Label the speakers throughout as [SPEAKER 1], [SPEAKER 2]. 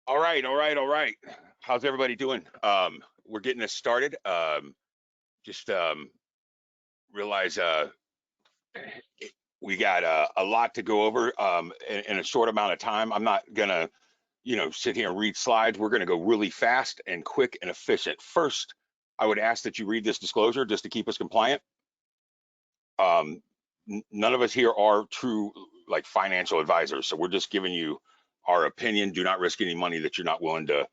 [SPEAKER 1] All right, all right, all right. How's everybody doing? We're getting this started. Just realize we got a lot to go over in a short amount of time. I'm not gonna, sit here and read slides. We're gonna go really fast and quick and efficient. First, I would ask that you read this disclosure just to keep us compliant. None of us here are true like financial advisors, so we're just giving you our opinion. Do not risk any money that you're not willing to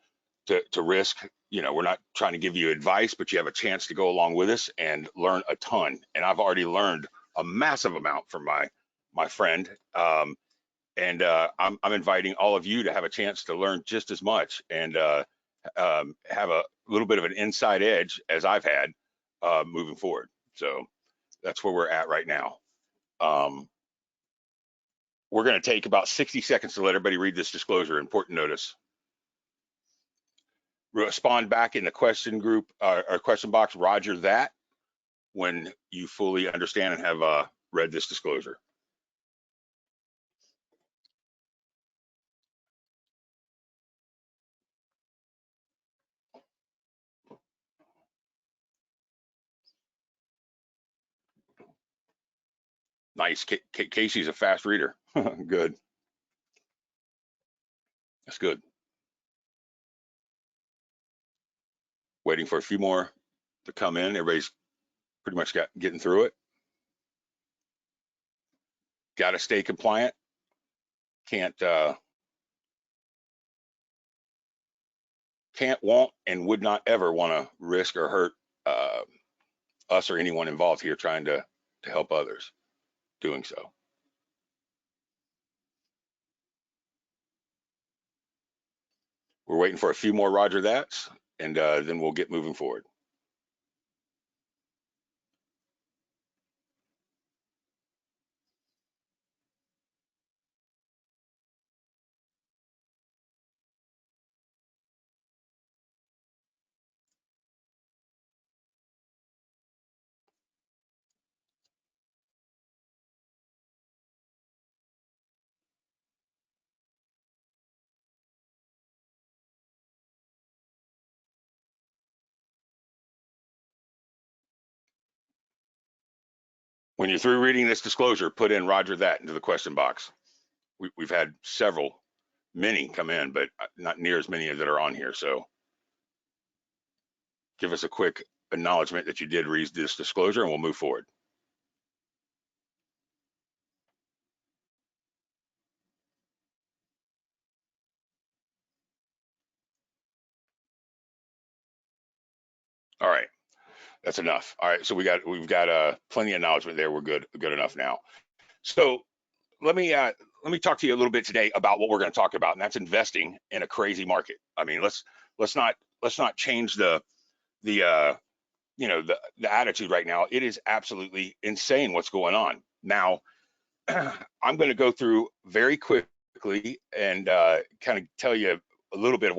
[SPEAKER 1] risk. We're not trying to give you advice, but you have a chance to go along with us and learn a ton. And I've already learned a massive amount from my friend. And I'm inviting all of you to have a chance to learn just as much and have a little bit of an inside edge as I've had moving forward. So that's where we're at right now. We're going to take about 60 seconds to let everybody read this disclosure. Important notice. Respond back in the question group or question box, Roger that, when you fully understand and have read this disclosure. Nice. Casey's a fast reader. Good. That's good. Waiting for a few more to come in. Everybody's pretty much getting through it. Got to stay compliant. Can't, won't, and would not ever want to risk or hurt us or anyone involved here trying to help others doing so. We're waiting for a few more Roger that's, and then we'll get moving forward. When you're through reading this disclosure, put in Roger that into the question box. We've had many come in, but not near as many that are on here. So give us a quick acknowledgement that you did read this disclosure and we'll move forward. All right, that's enough. All right, so we've got plenty of acknowledgement there. We're good enough now. So let me talk to you a little bit today about what we're going to talk about, and that's investing in a crazy market. I mean, let's not change the attitude right now. It is absolutely insane what's going on now. I'm going to go through very quickly and kind of tell you a little bit of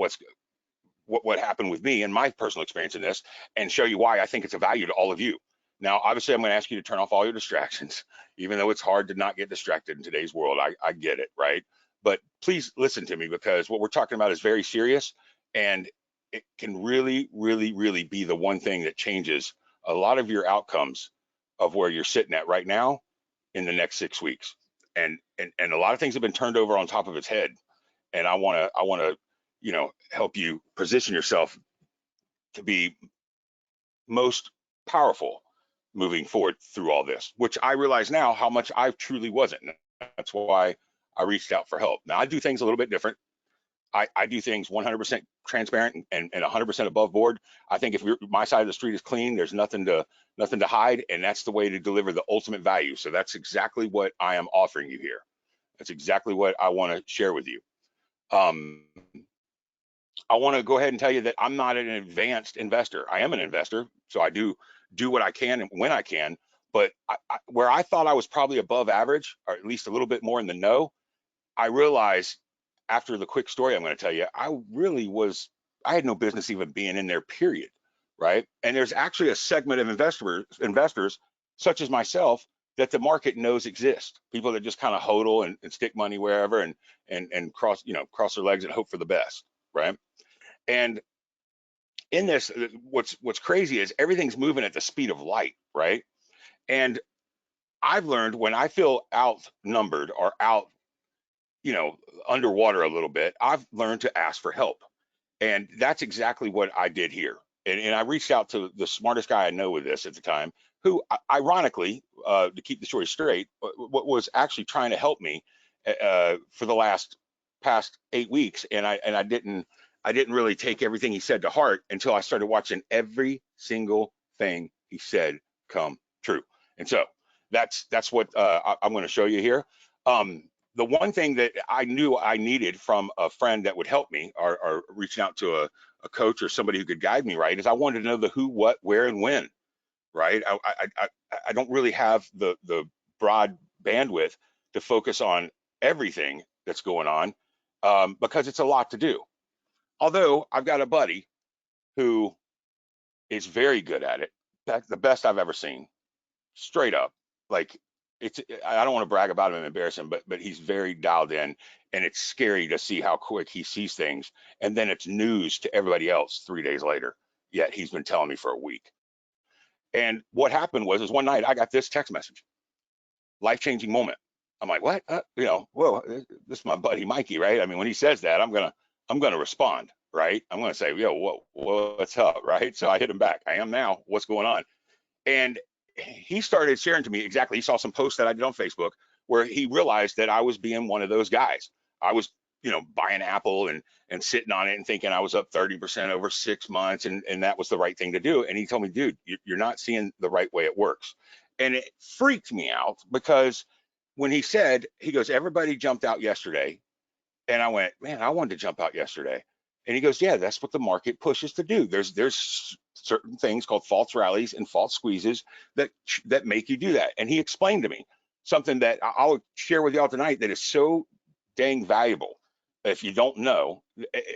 [SPEAKER 1] what happened with me and my personal experience in this, and show you why I think it's a value to all of you. Now, obviously, I'm going to ask you to turn off all your distractions, even though it's hard to not get distracted in today's world. I get it, right? But please listen to me, because what we're talking about is very serious, and it can really, really, really be the one thing that changes a lot of your outcomes of where you're sitting at right now in the next 6 weeks. And a lot of things have been turned over on top of its head. And I want to, help you position yourself to be most powerful moving forward through all this, which I realize now how much I truly wasn't. That's why I reached out for help. Now I do things a little bit different. I do things 100% transparent and 100% above board. I think if my side of the street is clean, there's nothing to hide, and that's the way to deliver the ultimate value. So that's exactly what I am offering you here. That's exactly what I want to share with you. I want to go ahead and tell you that I'm not an advanced investor. I am an investor, so I do what I can and when I can. But where I thought I was probably above average, or at least a little bit more in the know, I realized after the quick story I'm going to tell you, I had no business even being in there, period, right? And there's actually a segment of investors such as myself that the market knows exist. People that just kind of hodl and stick money wherever and cross their legs and hope for the best, right? And in this, what's crazy is everything's moving at the speed of light, right? And I've learned when I feel outnumbered or out, you know, underwater a little bit, I've learned to ask for help. And that's exactly what I did here. And I reached out to the smartest guy I know with this at the time, who ironically, to keep the story straight, what was actually trying to help me for the past 8 weeks. And I didn't really take everything he said to heart until I started watching every single thing he said come true. And so that's what I'm going to show you here. The one thing that I knew I needed from a friend that would help me, or reaching out to a coach or somebody who could guide me right, is I wanted to know the who, what, where, and when. Right? I don't really have the broad bandwidth to focus on everything that's going on, because it's a lot to do. Although I've got a buddy who is very good at it. That's the best I've ever seen, straight up. Like, it's, I don't want to brag about him and embarrass him, but he's very dialed in, and it's scary to see how quick he sees things, and then it's news to everybody else 3 days later. Yet he's been telling me for a week. And what happened was, is one night I got this text message, life-changing moment. I'm like, what? Whoa, this is my buddy Mikey, right? I mean, when he says that, I'm gonna respond, right? I'm gonna say, yo, what's up, right? So I hit him back. I am now. What's going on? And he started sharing to me exactly. He saw some posts that I did on Facebook where he realized that I was being one of those guys. I was, buying Apple and sitting on it and thinking I was up 30% over 6 months, and that was the right thing to do. And he told me, dude, you're not seeing the right way it works. And it freaked me out because when he goes, everybody jumped out yesterday. And I went, man, I wanted to jump out yesterday. And he goes, yeah, that's what the market pushes to do. There's certain things called false rallies and false squeezes that make you do that. And he explained to me something that I'll share with y'all tonight that is so dang valuable. If you don't know,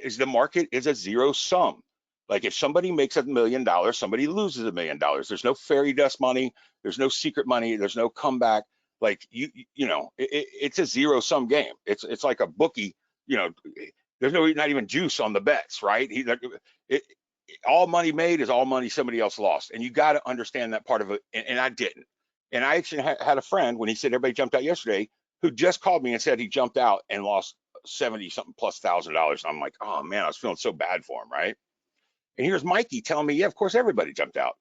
[SPEAKER 1] is the market is a zero sum. Like, if somebody makes $1 million, somebody loses $1 million. There's no fairy dust money. There's no secret money. There's no comeback. Like, it's a zero sum game. It's like a bookie. There's not even juice on the bets, right? All money made is all money somebody else lost, and you got to understand that part of it. And I didn't. And I actually had a friend, when he said everybody jumped out yesterday, who just called me and said he jumped out and lost 70 something plus $1,000. I'm like, oh man, I was feeling so bad for him, right? And here's Mikey telling me, yeah, of course everybody jumped out.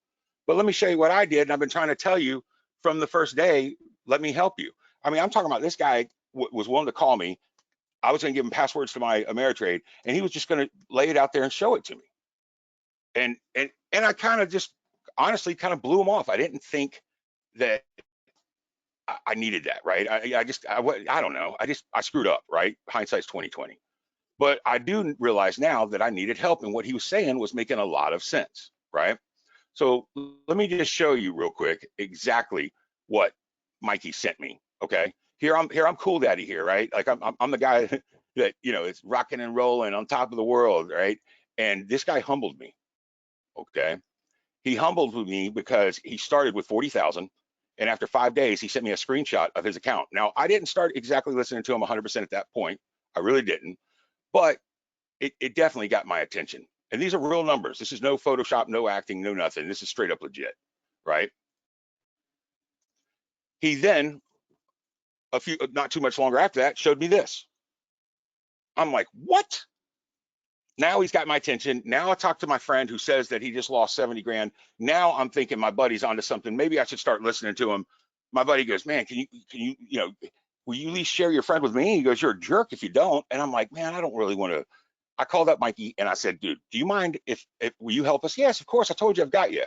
[SPEAKER 1] But let me show you what I did, and I've been trying to tell you from the first day. Let me help you. I mean, I'm talking about this guy was willing to call me. I was going to give him passwords to my Ameritrade, and he was just going to lay it out there and show it to me. And I kind of just honestly kind of blew him off. I didn't think that I needed that, right? I don't know. I screwed up, right? Hindsight's 2020. But I do realize now that I needed help, and what he was saying was making a lot of sense, right? So let me just show you real quick exactly what Mikey sent me. Okay, here I'm cool daddy here, right? Like, I'm the guy that is rocking and rolling on top of the world, right? And this guy humbled me. Okay, he humbled me because he started with 40,000, and after 5 days he sent me a screenshot of his account. Now, I didn't start exactly listening to him 100% at that point. I really didn't, but it definitely got my attention. And these are real numbers. This is no Photoshop, no acting, no nothing. This is straight up legit, right? He then, not too much longer after that, showed me this. I'm like, what? Now he's got my attention. Now I talk to my friend who says that he just lost 70 grand. Now I'm thinking my buddy's onto something. Maybe I should start listening to him. My buddy goes, man, can you, will you at least share your friend with me? He goes, you're a jerk if you don't. And I'm like, man, I don't really want to. I called up Mikey and I said, dude, do you mind if will you help us? Yes, of course. I told you I've got you.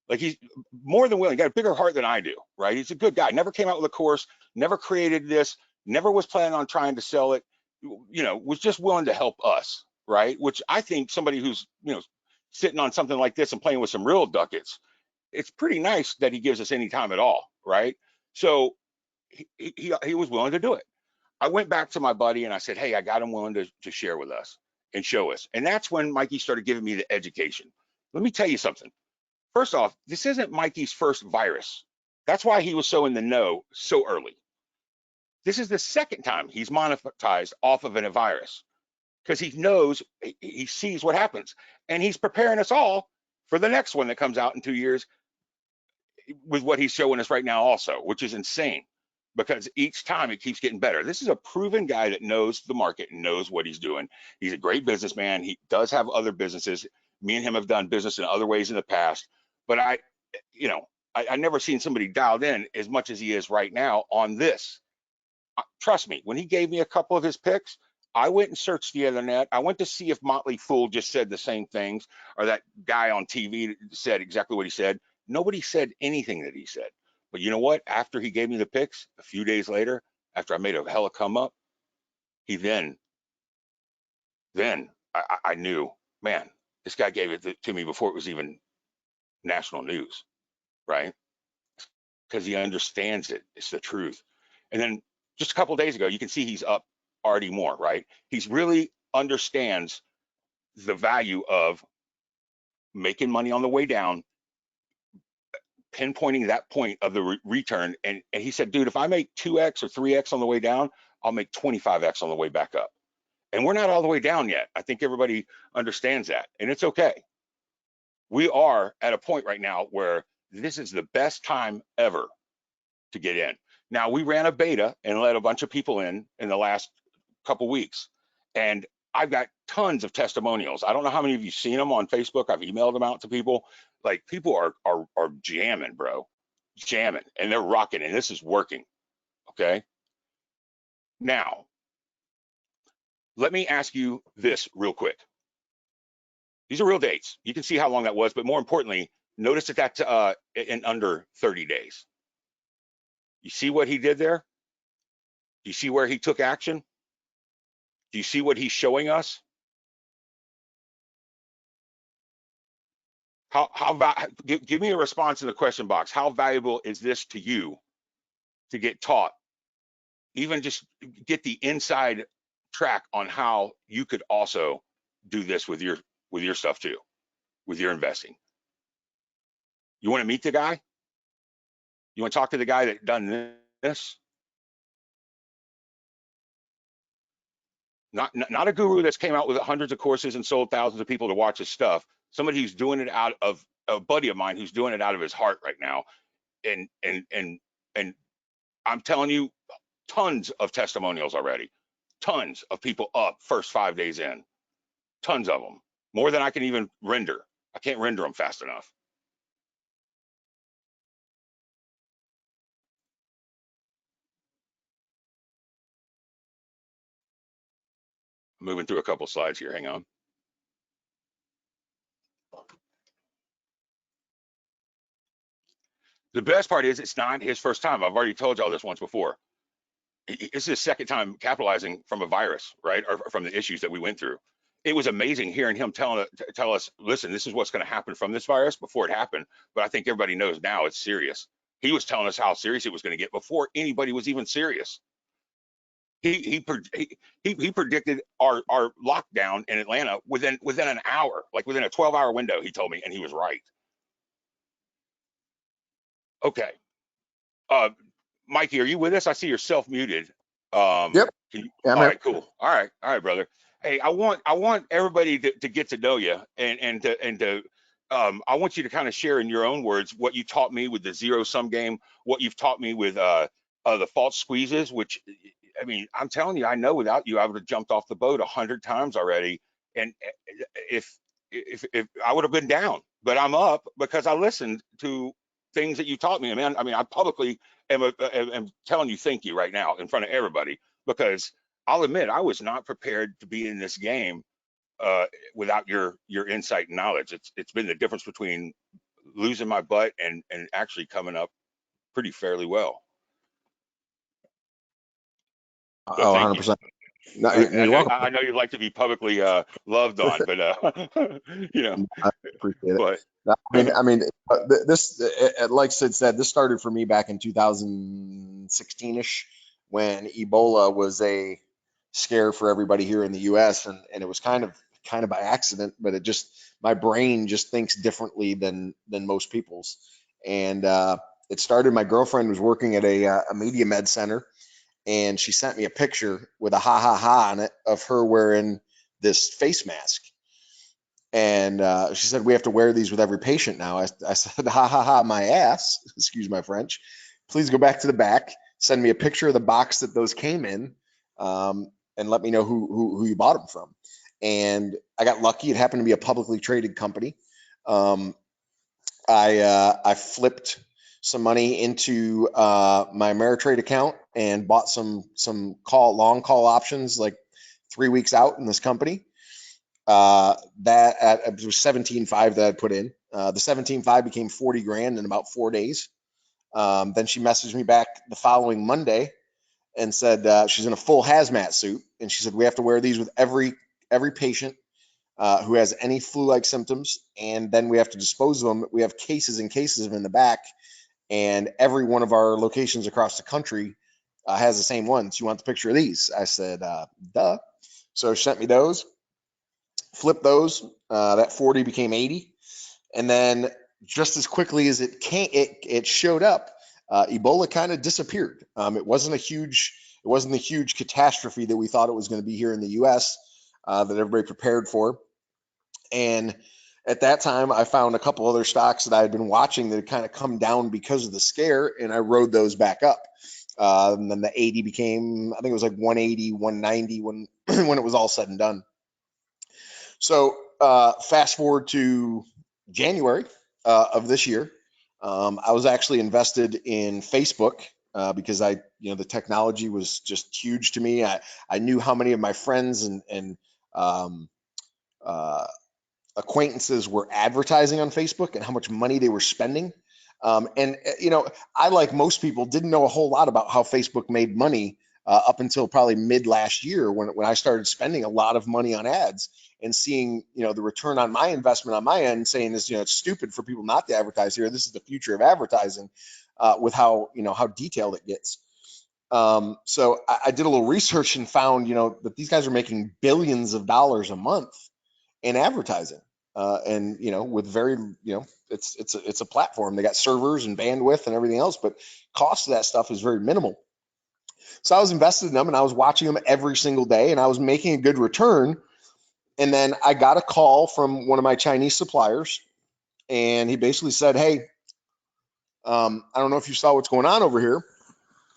[SPEAKER 1] Like, he's more than willing. Got a bigger heart than I do, right? He's a good guy. Never came out with a course, never created this, never was planning on trying to sell it, was just willing to help us, right? Which I think somebody who's, sitting on something like this and playing with some real ducats, it's pretty nice that he gives us any time at all, right? So he was willing to do it. I went back to my buddy and I said, hey, I got him willing to share with us and show us. And that's when Mikey started giving me the education. Let me tell you something. First off, this isn't Mikey's first virus. That's why he was so in the know so early. This is the second time he's monetized off of a virus. because he knows, he sees what happens, and he's preparing us all for the next one that comes out in 2 years with what he's showing us right now also, which is insane, because each time it keeps getting better. This is a proven guy that knows the market and knows what he's doing. He's a great businessman. He does have other businesses. Me and him have done business in other ways in the past, but I never seen somebody dialed in as much as he is right now on this. Trust me, when he gave me a couple of his picks, I went and searched the internet. I went to see if Motley Fool just said the same things, or that guy on TV said exactly what he said. Nobody said anything that he said. But you know what? After he gave me the picks, a few days later, after I made a hella come up, he then I knew, man, this guy gave it to me before it was even national news, right? Because he understands it. It's the truth. And then just a couple of days ago, you can see he's up already more, right? He's really understands the value of making money on the way down, pinpointing that point of the return. And he said, dude, if I make 2x or 3x on the way down, I'll make 25x on the way back up. And we're not all the way down yet. I think everybody understands that, and it's okay. We are at a point right now where this is the best time ever to get in. Now, we ran a beta and let a bunch of people in the last couple weeks, and I've got tons of testimonials. I don't know how many of you seen them on Facebook. I've emailed them out to people. Like, people are jamming, bro, jamming, and they're rocking, and this is working. Okay. Now, let me ask you this real quick. These are real dates. You can see how long that was, but more importantly, notice that that's in under 30 days. You see what he did there? Do you see where he took action? Do you see what he's showing us? Give me a response in the question box. How valuable is this to you to get taught? Even just get the inside track on how you could also do this with your stuff too, with your investing. You want to meet the guy? You want to talk to the guy that done this? Not a guru that's came out with hundreds of courses and sold thousands of people to watch his stuff. Somebody who's doing it out of, a buddy of mine who's doing it out of his heart right now. And I'm telling you, tons of testimonials already. Tons of people up first 5 days in. Tons of them. More than I can even render. I can't render them fast enough. I'm moving through a couple slides here. Hang on. The best part is it's not his first time. I've already told y'all this once before. It's his second time capitalizing from a virus, right? Or from the issues that we went through. It was amazing hearing him tell us, listen, this is what's going to happen from this virus before it happened. But I think everybody knows now it's serious. He was telling us how serious it was going to get before anybody was even serious. He predicted our lockdown in Atlanta within an hour, like within a 12-hour window, he told me, and he was right. Okay. Mikey, are you with us? I see you're self-muted.
[SPEAKER 2] Yep.
[SPEAKER 1] All right, cool. All right, brother. Hey, I want everybody to get to know you, and to I want you to kind of share in your own words what you taught me with the zero-sum game, what you've taught me with the false squeezes, which, I mean, I'm telling you, I know without you, I would have jumped off the boat 100 times already. And if I would have been down, but I'm up because I listened to things that you taught me, man. I mean, I publicly am telling you thank you right now in front of everybody, because I'll admit I was not prepared to be in this game without your insight and knowledge. It's been the difference between losing my butt and actually coming up pretty fairly well.
[SPEAKER 2] Oh,
[SPEAKER 1] Thank you.
[SPEAKER 2] 100%. No, you're welcome.
[SPEAKER 1] I know you'd like to be publicly loved on, but
[SPEAKER 2] I appreciate it.
[SPEAKER 1] But
[SPEAKER 2] this, like Sid said, this started for me back in 2016ish when Ebola was a scare for everybody here in the U.S. and it was kind of by accident, but it just, my brain just thinks differently than most people's. And it started, my girlfriend was working at a media med center, and she sent me a picture with a ha ha ha on it of her wearing this face mask. And she said, we have to wear these with every patient now. I said, ha ha ha, my ass, excuse my French. Please go back to the back, send me a picture of the box that those came in, and let me know who you bought them from. And I got lucky. It happened to be a publicly traded company. I flipped some money into my Ameritrade account and bought some long call options like 3 weeks out in this company. It was 17.5 that I put in. The 17.5 became 40 grand in about 4 days. Then she messaged me back the following Monday and said she's in a full hazmat suit, and she said we have to wear these with every patient who has any flu-like symptoms, and then we have to dispose of them. We have cases and cases of them in the back, and every one of our locations across the country has the same ones. You want the picture of these? I said, duh. So she sent me those. Flip those. That 40 became 80, and then just as quickly as it showed up, Ebola kind of disappeared. It wasn't a huge catastrophe that we thought it was going to be here in the U.S. That everybody prepared for. And at that time, I found a couple other stocks that I had been watching that had kind of come down because of the scare, and I rode those back up. And then the 80 became, I think it was like 180, 190 when when it was all said and done. So fast forward to January of this year, I was actually invested in Facebook because the technology was just huge to me. I knew how many of my friends and acquaintances were advertising on Facebook and how much money they were spending. I, like most people, didn't know a whole lot about how Facebook made money up until probably mid last year when I started spending a lot of money on ads and seeing, the return on my investment on my end, saying this, it's stupid for people not to advertise here. This is the future of advertising with how detailed it gets. So I did a little research and found, that these guys are making billions of dollars a month in advertising. And with very, it's a platform. They got servers and bandwidth and everything else, but cost of that stuff is very minimal. So I was invested in them and I was watching them every single day and I was making a good return. And then I got a call from one of my Chinese suppliers, and he basically said, hey, I don't know if you saw what's going on over here.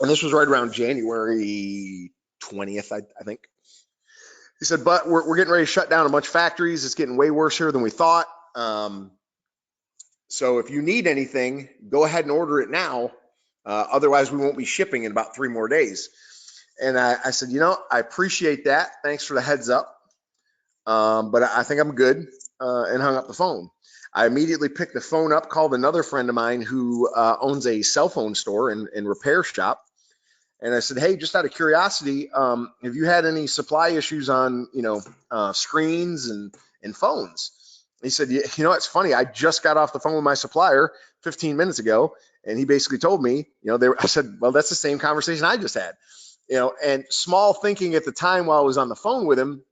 [SPEAKER 2] And this was right around January 20th, I think. He said, but we're getting ready to shut down a bunch of factories. It's getting way worse here than we thought. So if you need anything, go ahead and order it now. Otherwise, we won't be shipping in about 3 more days. And I said, I appreciate that. Thanks for the heads up. But I think I'm good, and hung up the phone. I immediately picked the phone up, called another friend of mine who owns a cell phone store and repair shop. And I said, hey, just out of curiosity, have you had any supply issues on, screens and phones? He said, it's funny. I just got off the phone with my supplier 15 minutes ago, and he basically told me, I said, well, that's the same conversation I just had, and small thinking at the time while I was on the phone with him,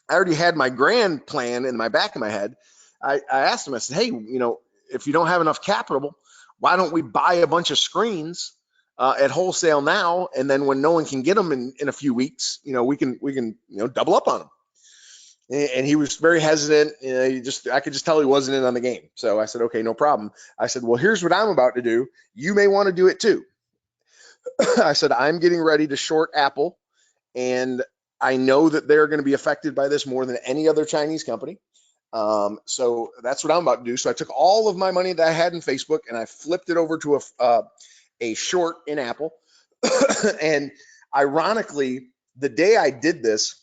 [SPEAKER 2] I already had my grand plan in my back of my head. I asked him, I said, hey, if you don't have enough capital, why don't we buy a bunch of screens at wholesale now, and then when no one can get them in a few weeks, we can double up on them. And he was very hesitant. I could just tell he wasn't in on the game. So I said, okay, no problem. I said, well, here's what I'm about to do. You may want to do it too. I said, I'm getting ready to short Apple, and I know that they're going to be affected by this more than any other Chinese company. So that's what I'm about to do. So I took all of my money that I had in Facebook and I flipped it over to a short in Apple. And ironically, the day I did this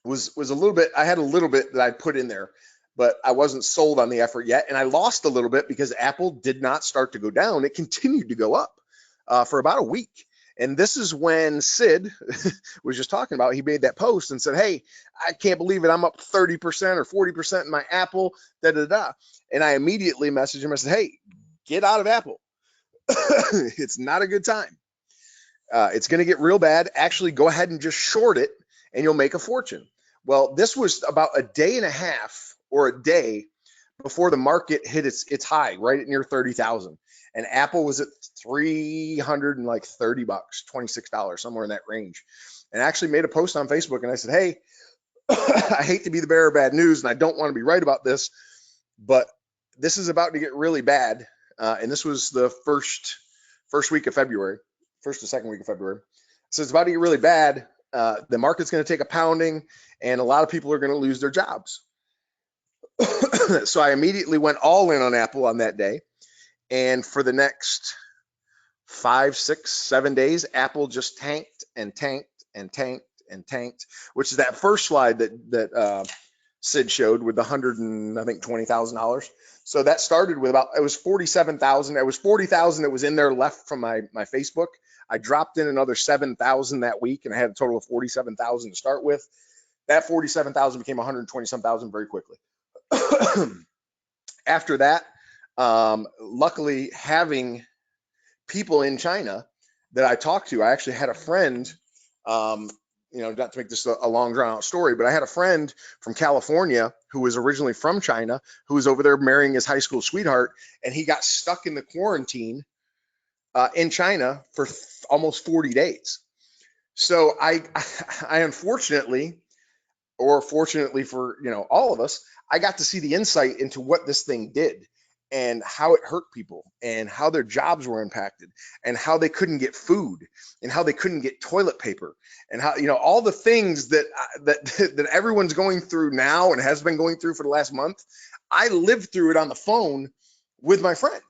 [SPEAKER 2] was a little bit, I had a little bit that I put in there, but I wasn't sold on the effort yet. And I lost a little bit because Apple did not start to go down. It continued to go up for about a week. And this is when Sid was just talking about, he made that post and said, hey, I can't believe it. I'm up 30% or 40% in my Apple, da, da, da. And I immediately messaged him. I said, hey, get out of Apple. It's not a good time. It's going to get real bad. Actually, go ahead and just short it and you'll make a fortune. Well, this was about a day and a half or a day before the market hit its high, right at near 30,000. And Apple was at $330, $26, somewhere in that range. And I actually made a post on Facebook and I said, hey, I hate to be the bearer of bad news, and I don't want to be right about this, but this is about to get really bad. And this was the first week of February, first or second week of February. So it's about to get really bad. The market's going to take a pounding, and a lot of people are going to lose their jobs. So I immediately went all in on Apple on that day. And for the next 5, 6, 7 days, Apple just tanked and tanked and tanked and tanked, which is that first slide that Sid showed with the $120,000. So that started with it was 47,000. It was 40,000 that was in there left from my Facebook. I dropped in another 7,000 that week, and I had a total of 47,000 to start with. That 47,000 became 120-some-thousand very quickly. After that, luckily having people in China that I talked to, I actually had a friend, not to make this a long drawn out story, but I had a friend from California who was originally from China, who was over there marrying his high school sweetheart, and he got stuck in the quarantine in China for almost 40 days. So I unfortunately, or fortunately for all of us, I got to see the insight into what this thing did and how it hurt people and how their jobs were impacted and how they couldn't get food and how they couldn't get toilet paper and how all the things that everyone's going through now and has been going through for the last month. I lived through it on the phone with my friend.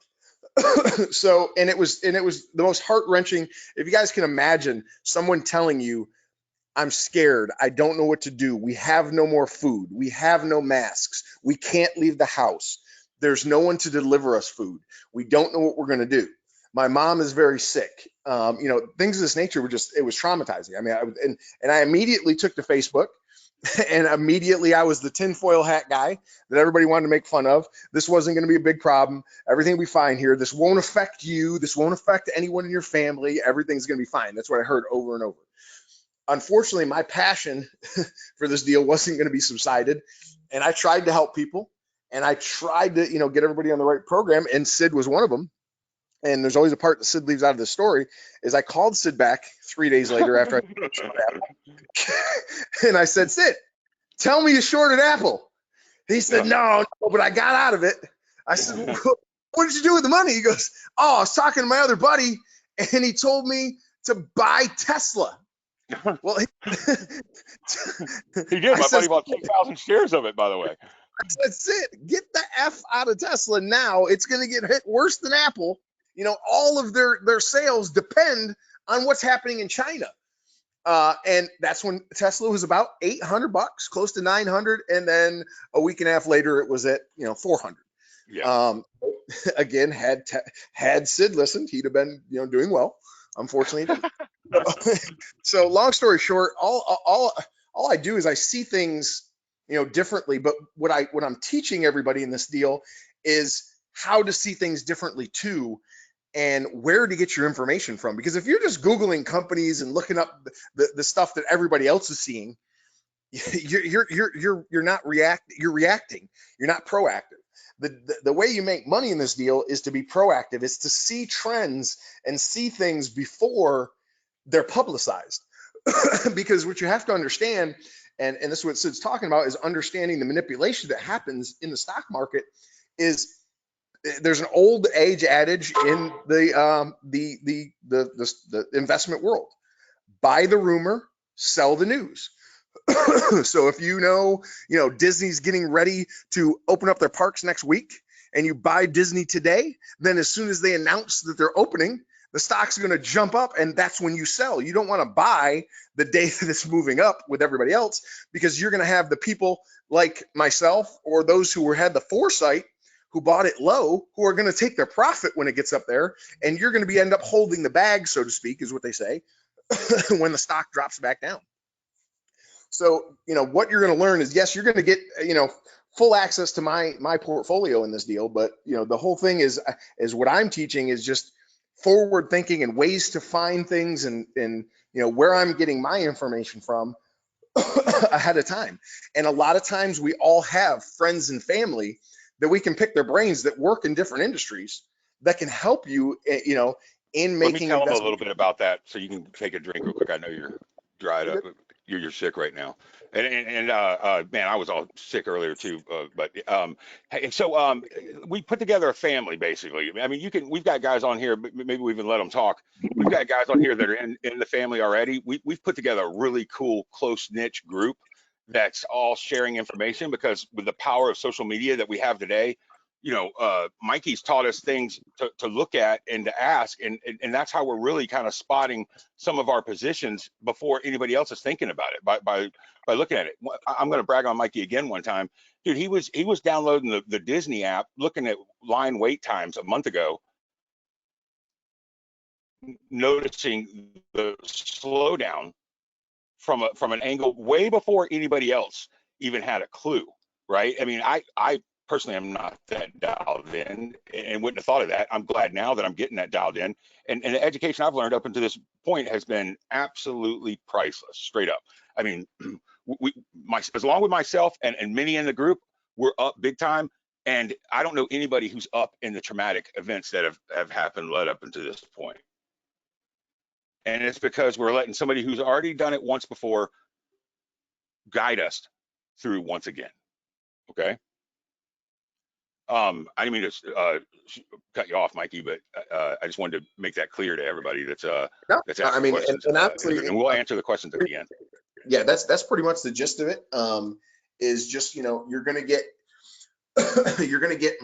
[SPEAKER 2] So and it was the most heart-wrenching. If you guys can imagine someone telling you, I'm scared. I don't know what to do. We have no more food. We have no masks. We can't leave the house. There's no one to deliver us food. We don't know what we're going to do. My mom is very sick. Things of this nature it was traumatizing. I mean, I immediately took to Facebook, and immediately I was the tinfoil hat guy that everybody wanted to make fun of. This wasn't going to be a big problem. Everything will be fine here. This won't affect you. This won't affect anyone in your family. Everything's going to be fine. That's what I heard over and over. Unfortunately, my passion for this deal wasn't going to be subsided, and I tried to help people, and I tried to, get everybody on the right program, and Sid was one of them. And there's always a part that Sid leaves out of the story. Is I called Sid back 3 days later after I shorted Apple, and I said, Sid, tell me you shorted Apple. He said, no, but I got out of it. I said, what did you do with the money? He goes, oh, I was talking to my other buddy, and he told me to buy Tesla. Well,
[SPEAKER 1] he did. My buddy bought 2,000 shares of it, by the way.
[SPEAKER 2] That's it. Get the F out of Tesla now. It's going to get hit worse than Apple. All of their sales depend on what's happening in China. And that's when Tesla was about $800, close to 900. And then a week and a half later, it was at, 400.
[SPEAKER 1] Yeah.
[SPEAKER 2] Again, had Sid listened, he'd have been, doing well. Unfortunately, so long story short, all I do is I see things, differently. But what I'm teaching everybody in this deal is how to see things differently too, and where to get your information from. Because if you're just Googling companies and looking up the stuff that everybody else is seeing, you're not you're reacting. You're not proactive. The way you make money in this deal is to be proactive. It's to see trends and see things before they're publicized. Because what you have to understand, and this is what Sid's talking about, is understanding the manipulation that happens in the stock market. Is there's an old age adage in the investment world: buy the rumor, sell the news. So if Disney's getting ready to open up their parks next week, and you buy Disney today, then as soon as they announce that they're opening, the stock's going to jump up, and that's when you sell. You don't want to buy the day that it's moving up with everybody else, because you're going to have the people like myself or those who had the foresight who bought it low, who are going to take their profit when it gets up there, and you're going to end up holding the bag, so to speak, is what they say, when the stock drops back down. So, what you're going to learn is, yes, you're going to get, full access to my portfolio in this deal. But, the whole thing is what I'm teaching is just forward thinking and ways to find things and where I'm getting my information from ahead of time. And a lot of times we all have friends and family that we can pick their brains that work in different industries that can help you, in making.
[SPEAKER 1] Let me tell them a little bit about that so you can take a drink real quick. I know you're dried up. you're sick right now. Man, I was all sick earlier too. Hey, so we put together a family basically. I mean, we've got guys on here, but maybe we even let them talk. We've got guys on here that are in the family already. We've put together a really cool, close niche group that's all sharing information, because with the power of social media that we have today, Mikey's taught us things to look at and to ask, and that's how we're really kind of spotting some of our positions before anybody else is thinking about it, by looking at it. I'm going to brag on Mikey again one time. Dude, he was downloading the Disney app, looking at line wait times a month ago, noticing the slowdown from an angle way before anybody else even had a clue, right? I mean, I personally am not that dialed in and wouldn't have thought of that. I'm glad now that I'm getting that dialed in, and the education I've learned up until this point has been absolutely priceless, straight up. I mean, as long with myself and many in the group, we're up big time. And I don't know anybody who's up in the traumatic events that have happened led up into this point. And it's because we're letting somebody who's already done it once before guide us through once again. Okay. I didn't mean to cut you off, Mikey, but I just wanted to make that clear to everybody that's
[SPEAKER 2] No, I
[SPEAKER 1] asking
[SPEAKER 2] mean,
[SPEAKER 1] questions,
[SPEAKER 2] and honestly,
[SPEAKER 1] and we'll answer the questions at the end.
[SPEAKER 2] yeah, that's pretty much the gist of it. Is just, you're gonna get you're gonna get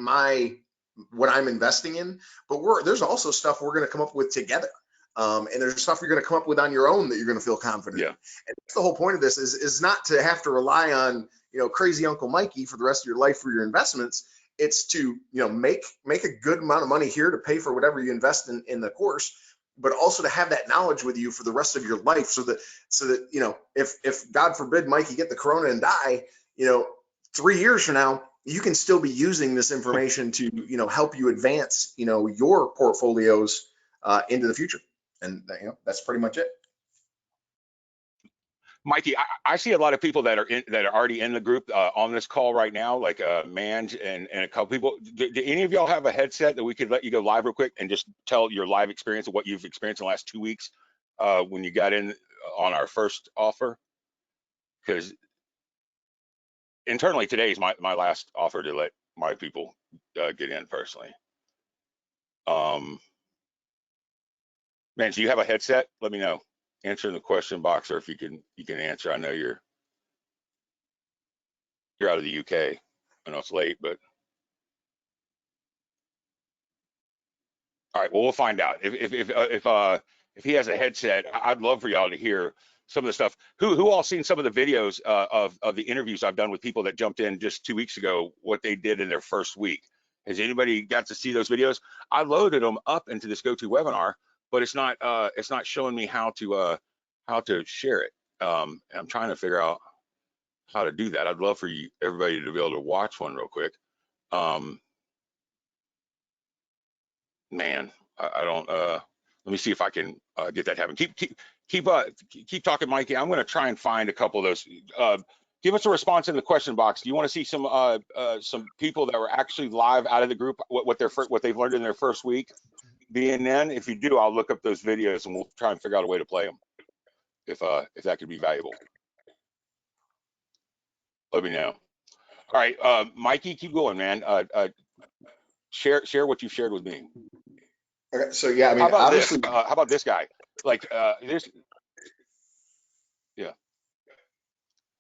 [SPEAKER 2] what I'm investing in, but there's also stuff we're gonna come up with together. And there's stuff you're going to come up with on your own that you're going to feel confident in. And that's the whole point of this, is not to have to rely on, crazy Uncle Mikey for the rest of your life for your investments. It's to, make a good amount of money here to pay for whatever you invest in the course, but also to have that knowledge with you for the rest of your life, so that if God forbid, Mike, you get the corona and die, 3 years from now, you can still be using this information to, help you advance, your portfolios into the future. And that's pretty much it.
[SPEAKER 1] Mikey, I see a lot of people that are already in the group on this call right now, like Mans and a couple people. Do any of y'all have a headset that we could let you go live real quick and just tell your live experience of what you've experienced in the last 2 weeks when you got in on our first offer? Because internally today is my last offer to let my people get in personally. Mans, do you have a headset? Let me know. Answer in the question box, or if you can answer. I know you're out of the UK. I know it's late, but all right. Well, we'll find out if he has a headset. I'd love for y'all to hear some of the stuff. Who all seen some of the videos of the interviews I've done with people that jumped in just 2 weeks ago, what they did in their first week? Has anybody got to see those videos? I loaded them up into this GoToWebinar, but it's not showing me how to share it. I'm trying to figure out how to do that. I'd love for everybody to be able to watch one real quick. Man, I don't. Let me see if I can get that happen. Keep talking, Mikey. I'm going to try and find a couple of those. Give us a response in the question box. Do you want to see some people that were actually live out of the group, what they've learned in their first week being in? If you do, I'll look up those videos and we'll try and figure out a way to play them. If that could be valuable, let me know. All right, Mikey, keep going, man. Share what you shared with me.
[SPEAKER 2] Okay, so yeah, I mean,
[SPEAKER 1] how about
[SPEAKER 2] obviously,
[SPEAKER 1] this? How about this guy? Like this, yeah.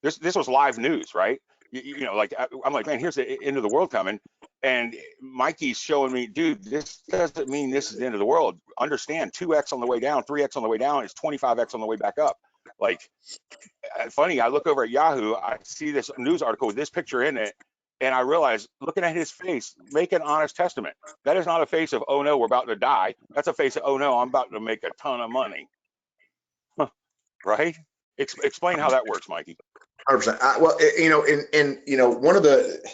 [SPEAKER 1] This was live news, right? Like I'm like, man, here's the end of the world coming, and Mikey's showing me, dude, this doesn't mean this is the end of the world. Understand, 2x on the way down, 3x on the way down, it's 25x on the way back up. Like, funny, I look over at Yahoo, I see this news article with this picture in it, and I realize, looking at his face, make an honest testament. That is not a face of, oh no, we're about to die. That's a face of, oh no, I'm about to make a ton of money. Huh. Right? Explain how that works, Mikey.
[SPEAKER 2] 100%. Well, one of the,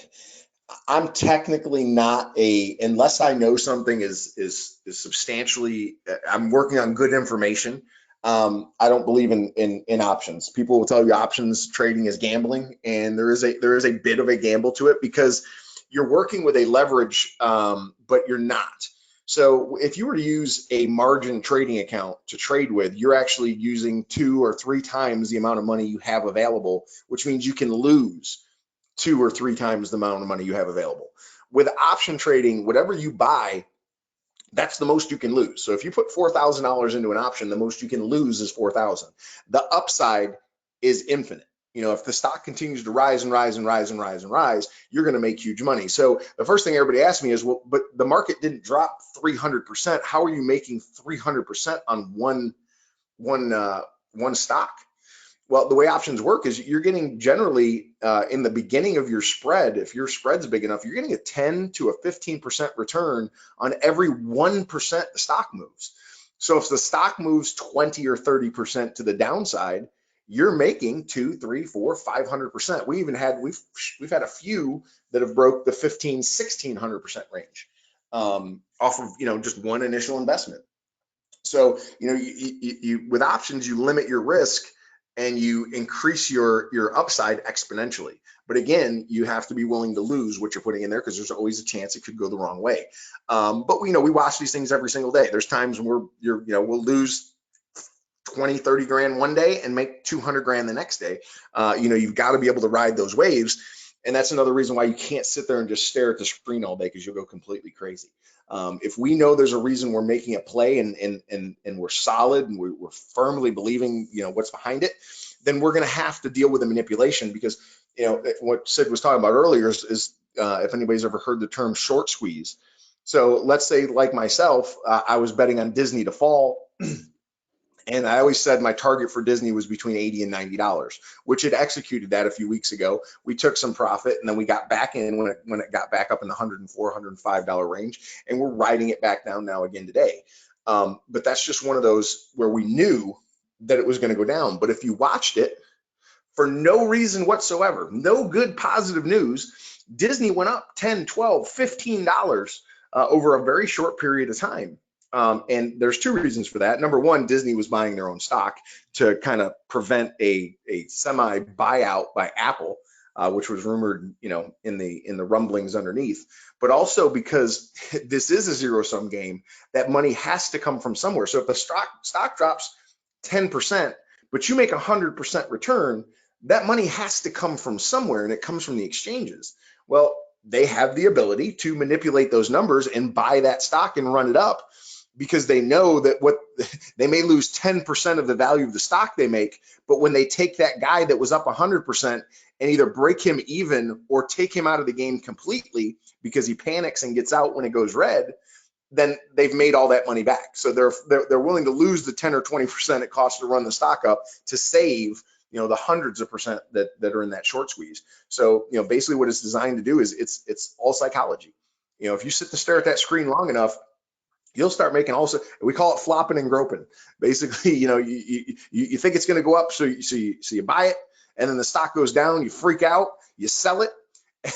[SPEAKER 2] I'm technically not unless I know something is substantially, I'm working on good information. I don't believe in options. People will tell you options trading is gambling, and there is a bit of a gamble to it, because you're working with a leverage, but you're not. So if you were to use a margin trading account to trade with, you're actually using 2 or 3 times the amount of money you have available, which means you can lose 2 or 3 times the amount of money you have available. With option trading, whatever you buy, that's the most you can lose. So if you put $4,000 into an option, the most you can lose is 4,000. The upside is infinite. You know, if the stock continues to rise and rise and rise and rise and rise, you're going to make huge money. So the first thing everybody asks me is, well, but the market didn't drop 300%. How are you making 300% on one stock? Well, the way options work is you're getting generally in the beginning of your spread, if your spread's big enough, you're getting a 10 to a 15% return on every 1% the stock moves. So if the stock moves 20 or 30% to the downside, you're making 2, 3, 4, 500%. We've had a few that have broke the 15, 1600% range off of just one initial investment. So, you with options, you limit your risk and you increase your upside exponentially. But again, you have to be willing to lose what you're putting in there because there's always a chance it could go the wrong way. But we watch these things every single day. There's times when we'll lose 20, 30 grand one day and make 200 grand the next day. You've got to be able to ride those waves. And that's another reason why you can't sit there and just stare at the screen all day, because you'll go completely crazy. If we know there's a reason we're making a play and we're solid and we're firmly believing what's behind it, then we're going to have to deal with the manipulation, because what Sid was talking about earlier is if anybody's ever heard the term short squeeze. So let's say, like myself, I was betting on Disney to fall. And I always said my target for Disney was between $80 and $90, which it executed that a few weeks ago. We took some profit, and then we got back in when it got back up in the $104, $105 range, and we're riding it back down now again today. But that's just one of those where we knew that it was going to go down. But if you watched it for no reason whatsoever, no good positive news, Disney went up 10, 12, $15 over a very short period of time. And there's two reasons for that. Number one, Disney was buying their own stock to kind of prevent a semi buyout by Apple, which was rumored, in the rumblings underneath. But also because this is a zero sum game, that money has to come from somewhere. So if the stock drops 10%, but you make 100% return, that money has to come from somewhere, and it comes from the exchanges. Well, they have the ability to manipulate those numbers and buy that stock and run it up, because they know that they may lose 10% of the value of the stock they make, but when they take that guy that was up 100% and either break him even or take him out of the game completely because he panics and gets out when it goes red, then they've made all that money back. So they're willing to lose the 10 or 20% it costs to run the stock up to save the hundreds of percent that are in that short squeeze. So basically what it's designed to do is it's all psychology. If you sit to stare at that screen long enough, you'll start making we call it flopping and groping. Basically, you think it's going to go up, so you buy it, and then the stock goes down, you freak out, you sell it,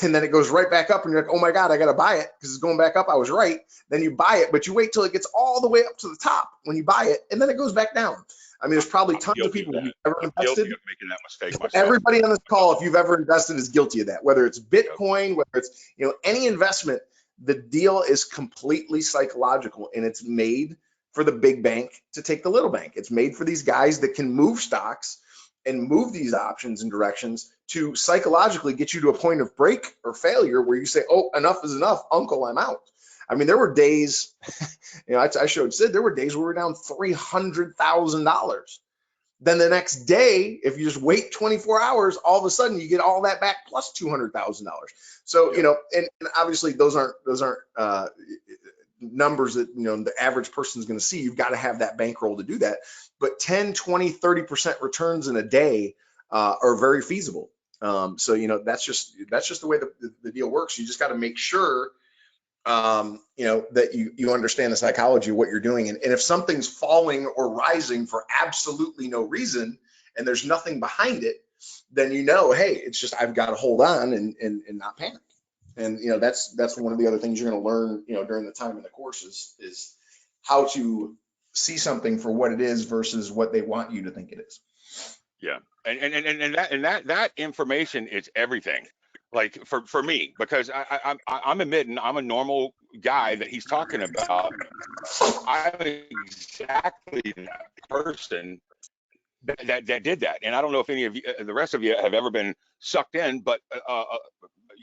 [SPEAKER 2] and then it goes right back up, and you're like, oh my God, I got to buy it because it's going back up. I was right. Then you buy it, but you wait till it gets all the way up to the top when you buy it, and then it goes back down. I mean, there's probably tons of people who've ever invested.
[SPEAKER 1] Guilty of making that mistake myself.
[SPEAKER 2] Everybody on this call, if you've ever invested, is guilty of that. Whether it's Bitcoin, whether it's any investment, the deal is completely psychological, and it's made for the big bank to take the little bank. It's made for these guys that can move stocks and move these options and directions to psychologically get you to a point of break or failure where you say, oh, enough is enough, uncle, I'm out. I mean, there were days, I showed Sid, there were days where we were down $300,000. Then the next day, if you just wait 24 hours, all of a sudden you get all that back plus $200,000. So, and obviously those aren't numbers that, the average person is going to see. You've got to have that bankroll to do that. But 10, 20, 30% returns in a day are very feasible. So, that's just the way the deal works. You just got to make sure that you understand the psychology of what you're doing. And if something's falling or rising for absolutely no reason and there's nothing behind it, then hey, it's just I've got to hold on and not panic. And that's one of the other things you're going to learn during the time in the course is how to see something for what it is versus what they want you to think it is.
[SPEAKER 1] Yeah, and that information is everything. Like for me, because I'm admitting I'm a normal guy that he's talking about, I'm exactly that person that did that. And I don't know if any of you, the rest of you, have ever been sucked in, but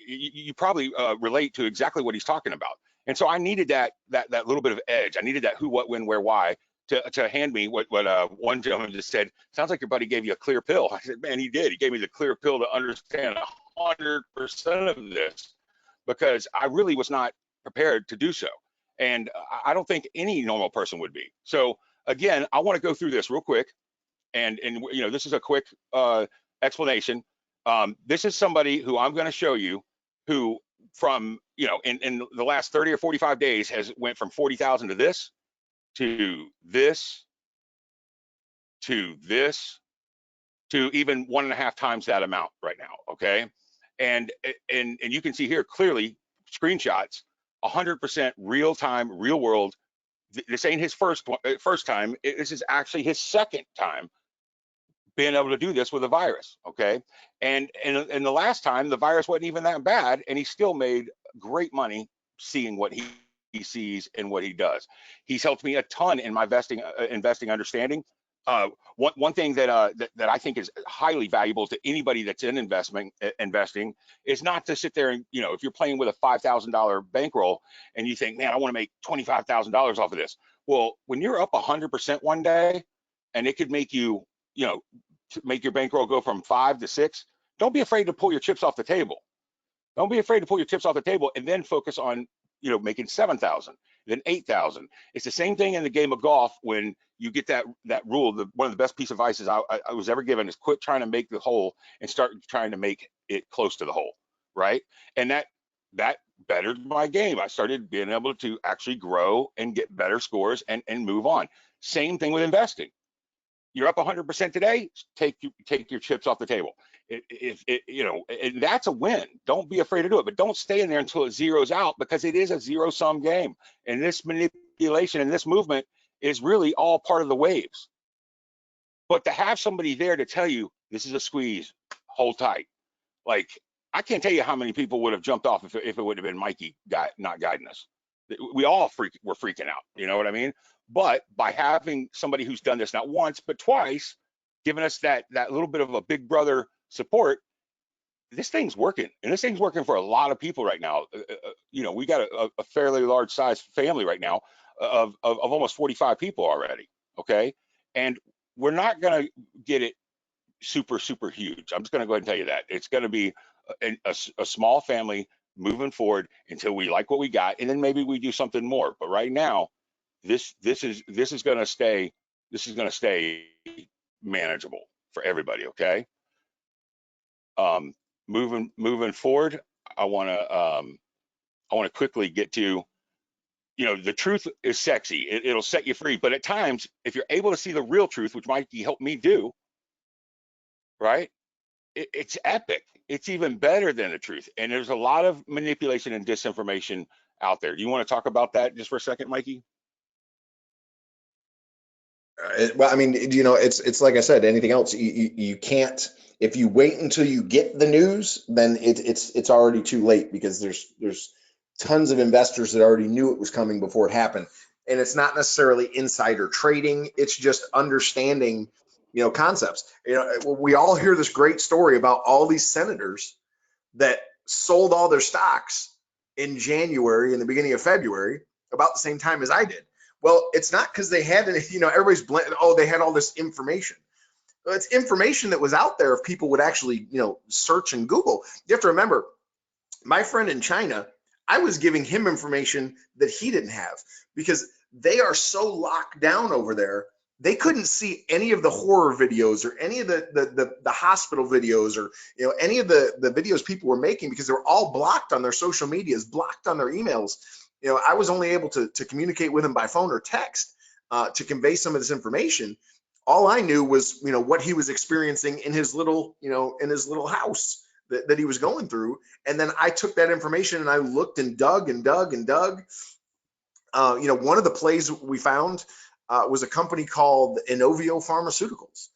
[SPEAKER 1] you probably relate to exactly what he's talking about. And so I needed that little bit of edge. I needed that who, what, when, where, why to hand me what one gentleman just said. Sounds like your buddy gave you a clear pill. I said, man, he did. He gave me the clear pill to understand 100% of this, because I really was not prepared to do so. And I don't think any normal person would be. So again, I want to go through this real quick. And you know, this is a quick explanation. This is somebody who I'm going to show you, who from, you know, in the last 30 or 45 days has went from 40,000 to this, to this, to this, to even 1.5 times that amount right now. Okay. And you can see here clearly screenshots, 100% real time, real world. This ain't his first time. This is actually his second time being able to do this with a virus. Okay. And the last time the virus wasn't even that bad, and he still made great money seeing what he sees and what he does. He's helped me a ton in my investing understanding. One thing that I think is highly valuable to anybody that's in investing is not to sit there and, you know, if you're playing with a $5,000 bankroll and you think, man, I want to make $25,000 off of this. Well, when you're up 100% one day, and it could make you, you know, to make your bankroll go from 5 to 6, don't be afraid to pull your chips off the table. Don't be afraid to pull your chips off the table and then focus on, you know, making 7,000, then 8,000. It's the same thing in the game of golf. When you get that rule, one of the best piece of advice I was ever given is quit trying to make the hole and start trying to make it close to the hole, right? And that bettered my game. I started being able to actually grow and get better scores and move on. Same thing with investing. You're up 100% today, take your chips off the table. If you know, and that's a win. Don't be afraid to do it, but don't stay in there until it zeroes out, because it is a zero-sum game. And this manipulation and this movement is really all part of the waves. But to have somebody there to tell you this is a squeeze, hold tight. Like, I can't tell you how many people would have jumped off if it would have been Mikey not guiding us. We all were freaking out. You know what I mean? But by having somebody who's done this not once but twice, giving us that little bit of a big brother support, this thing's working. And this thing's working for a lot of people right now. You know, we got a fairly large size family right now of almost 45 people already. Okay. And we're not going to get it super huge. I'm just going to go ahead and tell you that it's going to be a small family moving forward until we like what we got, and then maybe we do something more. But right now, this is going to stay manageable for everybody. Okay. Moving forward, I want to quickly get to, you know, the truth is sexy. It'll set you free, but at times, if you're able to see the real truth, which Mikey helped me do, right? It's epic. It's even better than the truth. And there's a lot of manipulation and disinformation out there. Do you want to talk about that just for a second, Mikey?
[SPEAKER 2] Well, I mean, you know, it's like I said, anything else, you can't, if you wait until you get the news, then it's already too late, because there's tons of investors that already knew it was coming before it happened. And it's not necessarily insider trading, it's just understanding, you know, concepts. You know, we all hear this great story about all these senators that sold all their stocks in January, in the beginning of February, about the same time as I did. Well, it's not because they had, you know, everybody's oh, they had all this information. Well, it's information that was out there if people would actually, you know, search and Google. You have to remember, my friend in China, I was giving him information that he didn't have, because they are so locked down over there. They couldn't see any of the horror videos or any of the hospital videos, or, you know, any of the videos people were making, because they were all blocked on their social medias, blocked on their emails. You know, I was only able to communicate with him by phone or text to convey some of this information. All I knew was, you know, what he was experiencing in his little, you know, in his little house that he was going through. And then I took that information and I looked and dug and dug and dug. You know, one of the plays we found was a company called Inovio Pharmaceuticals.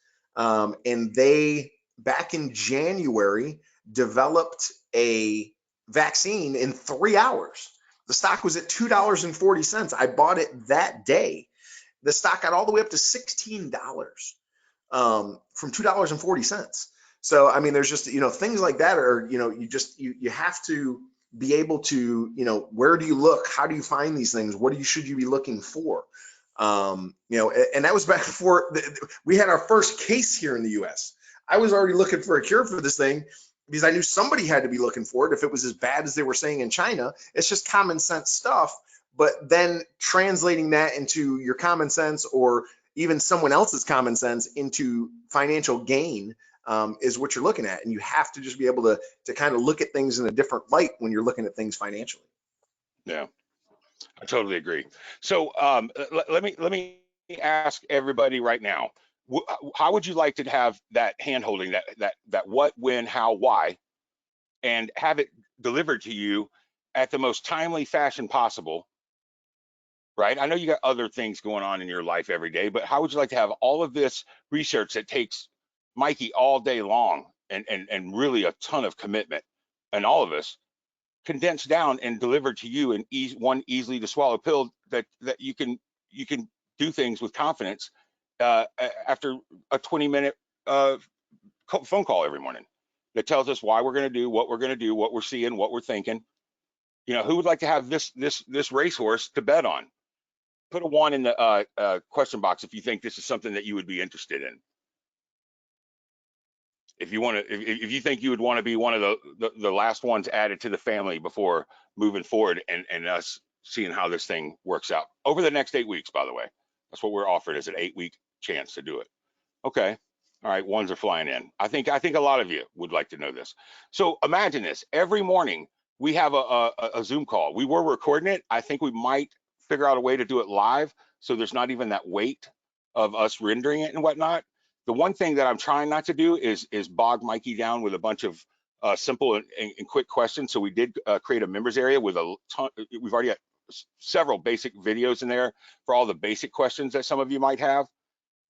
[SPEAKER 2] And they, back in January, developed a vaccine in 3 hours. The stock was at $2.40. I bought it that day. The stock got all the way up to $16 from $2.40. So I mean, there's just things like that are you have to be able to where do you look? How do you find these things? What should you be looking for? And that was back before we had our first case here in the U.S. I was already looking for a cure for this thing because I knew somebody had to be looking for it if it was as bad as they were saying in China. It's just common sense stuff. But then translating that into your common sense or even someone else's common sense into financial gain is what you're looking at. And you have to just be able to kind of look at things in a different light when you're looking at things financially.
[SPEAKER 1] Yeah, I totally agree. So let me ask everybody right now, how would you like to have that hand holding, that what, when, how, why, and have it delivered to you at the most timely fashion possible, right? I know you got other things going on in your life every day, but how would you like to have all of this research that takes Mikey all day long and really a ton of commitment, and all of us condensed down and delivered to you in one easily to swallow pill that you can do things with confidence after a 20-minute phone call every morning that tells us why we're going to do what we're going to do, what we're seeing, what we're thinking. Who would like to have this racehorse to bet on? Put a 1 in the question box if you think this is something that you would be interested in. If you want to, if you think you would want to be one of the last ones added to the family before moving forward and us seeing how this thing works out over the next 8 weeks, by the way, that's what we're offered, is an 8-week chance to do it. Okay. All right. Ones are flying in. I think a lot of you would like to know this. So imagine this. Every morning we have a Zoom call. We were recording it. I think we might figure out a way to do it live, so there's not even that weight of us rendering it and whatnot. The one thing that I'm trying not to do is bog Mikey down with a bunch of simple and quick questions. So we did create a members area with a ton. We've already got several basic videos in there for all the basic questions that some of you might have.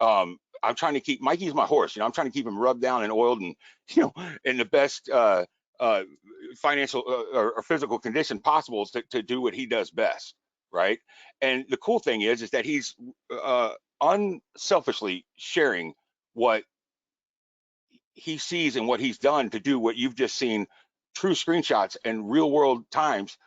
[SPEAKER 1] I'm trying to keep Mikey's my horse. I'm trying to keep him rubbed down and oiled and in the best financial or physical condition possible to do what he does best, right? And the cool thing is that he's unselfishly sharing what he sees and what he's done to do what you've just seen, true screenshots and real world times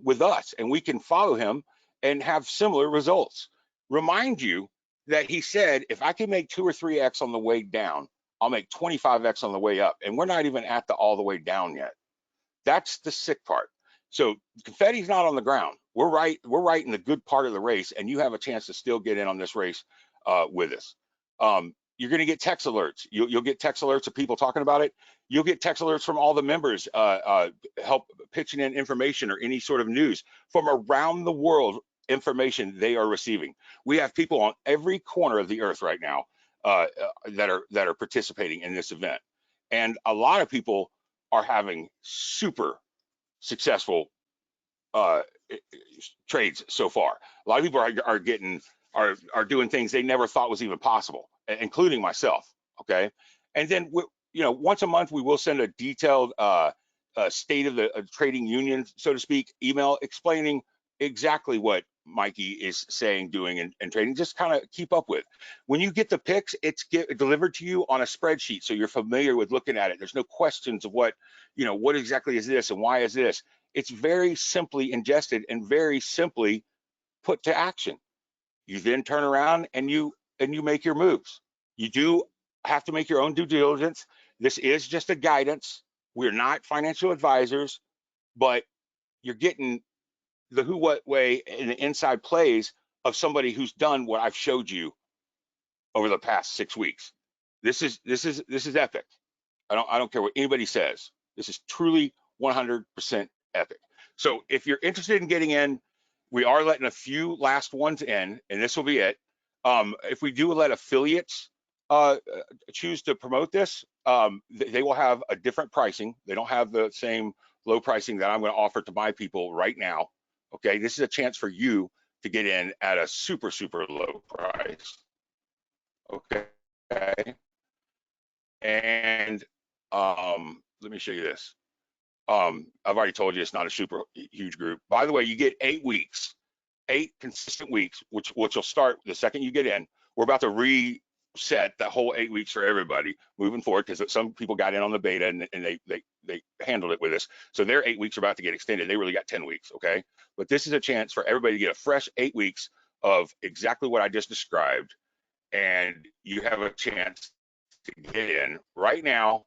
[SPEAKER 1] with us, and we can follow him and have similar results. Remind you that he said, if I can make 2 or 3x on the way down, I'll make 25x on the way up, and we're not even at the all the way down yet. That's the sick part. So confetti's not on the ground. We're right in the good part of the race, and you have a chance to still get in on this race with us. You're going to get text alerts. You'll get text alerts of people talking about it. You'll get text alerts from all the members help pitching in information or any sort of news from around the world, information they are receiving. We have people on every corner of the earth right now that are participating in this event, and a lot of people are having super successful trades so far. A lot of people are doing things they never thought was even possible, including myself. Okay, and then once a month we will send a detailed state of the trading union, so to speak, email explaining exactly what Mikey is saying, doing, and trading. Just kind of keep up with. When you get the picks, it's delivered to you on a spreadsheet, so you're familiar with looking at it. There's no questions of what exactly is this and why is this. It's very simply ingested and very simply put to action. You then turn around and you make your moves. You do have to make your own due diligence. This is just a guidance. We're not financial advisors, but you're getting the who, what, way, and the inside plays of somebody who's done what I've showed you over the past 6 weeks. This is epic. I don't care what anybody says. This is truly 100% epic. So if you're interested in getting in, we are letting a few last ones in, and this will be it. If we do let affiliates choose to promote this, they will have a different pricing. They don't have the same low pricing that I'm going to offer to my people right now. Okay, this is a chance for you to get in at a super, super low price. Okay, and let me show you this. I've already told you it's not a super huge group. By the way, you get 8 weeks, 8 consistent weeks, which will start the second you get in. We're about to reset the whole 8 weeks for everybody moving forward because some people got in on the beta and they handled it with us. So their 8 weeks are about to get extended. They really got 10 weeks, okay? But this is a chance for everybody to get a fresh 8 weeks of exactly what I just described, and you have a chance to get in right now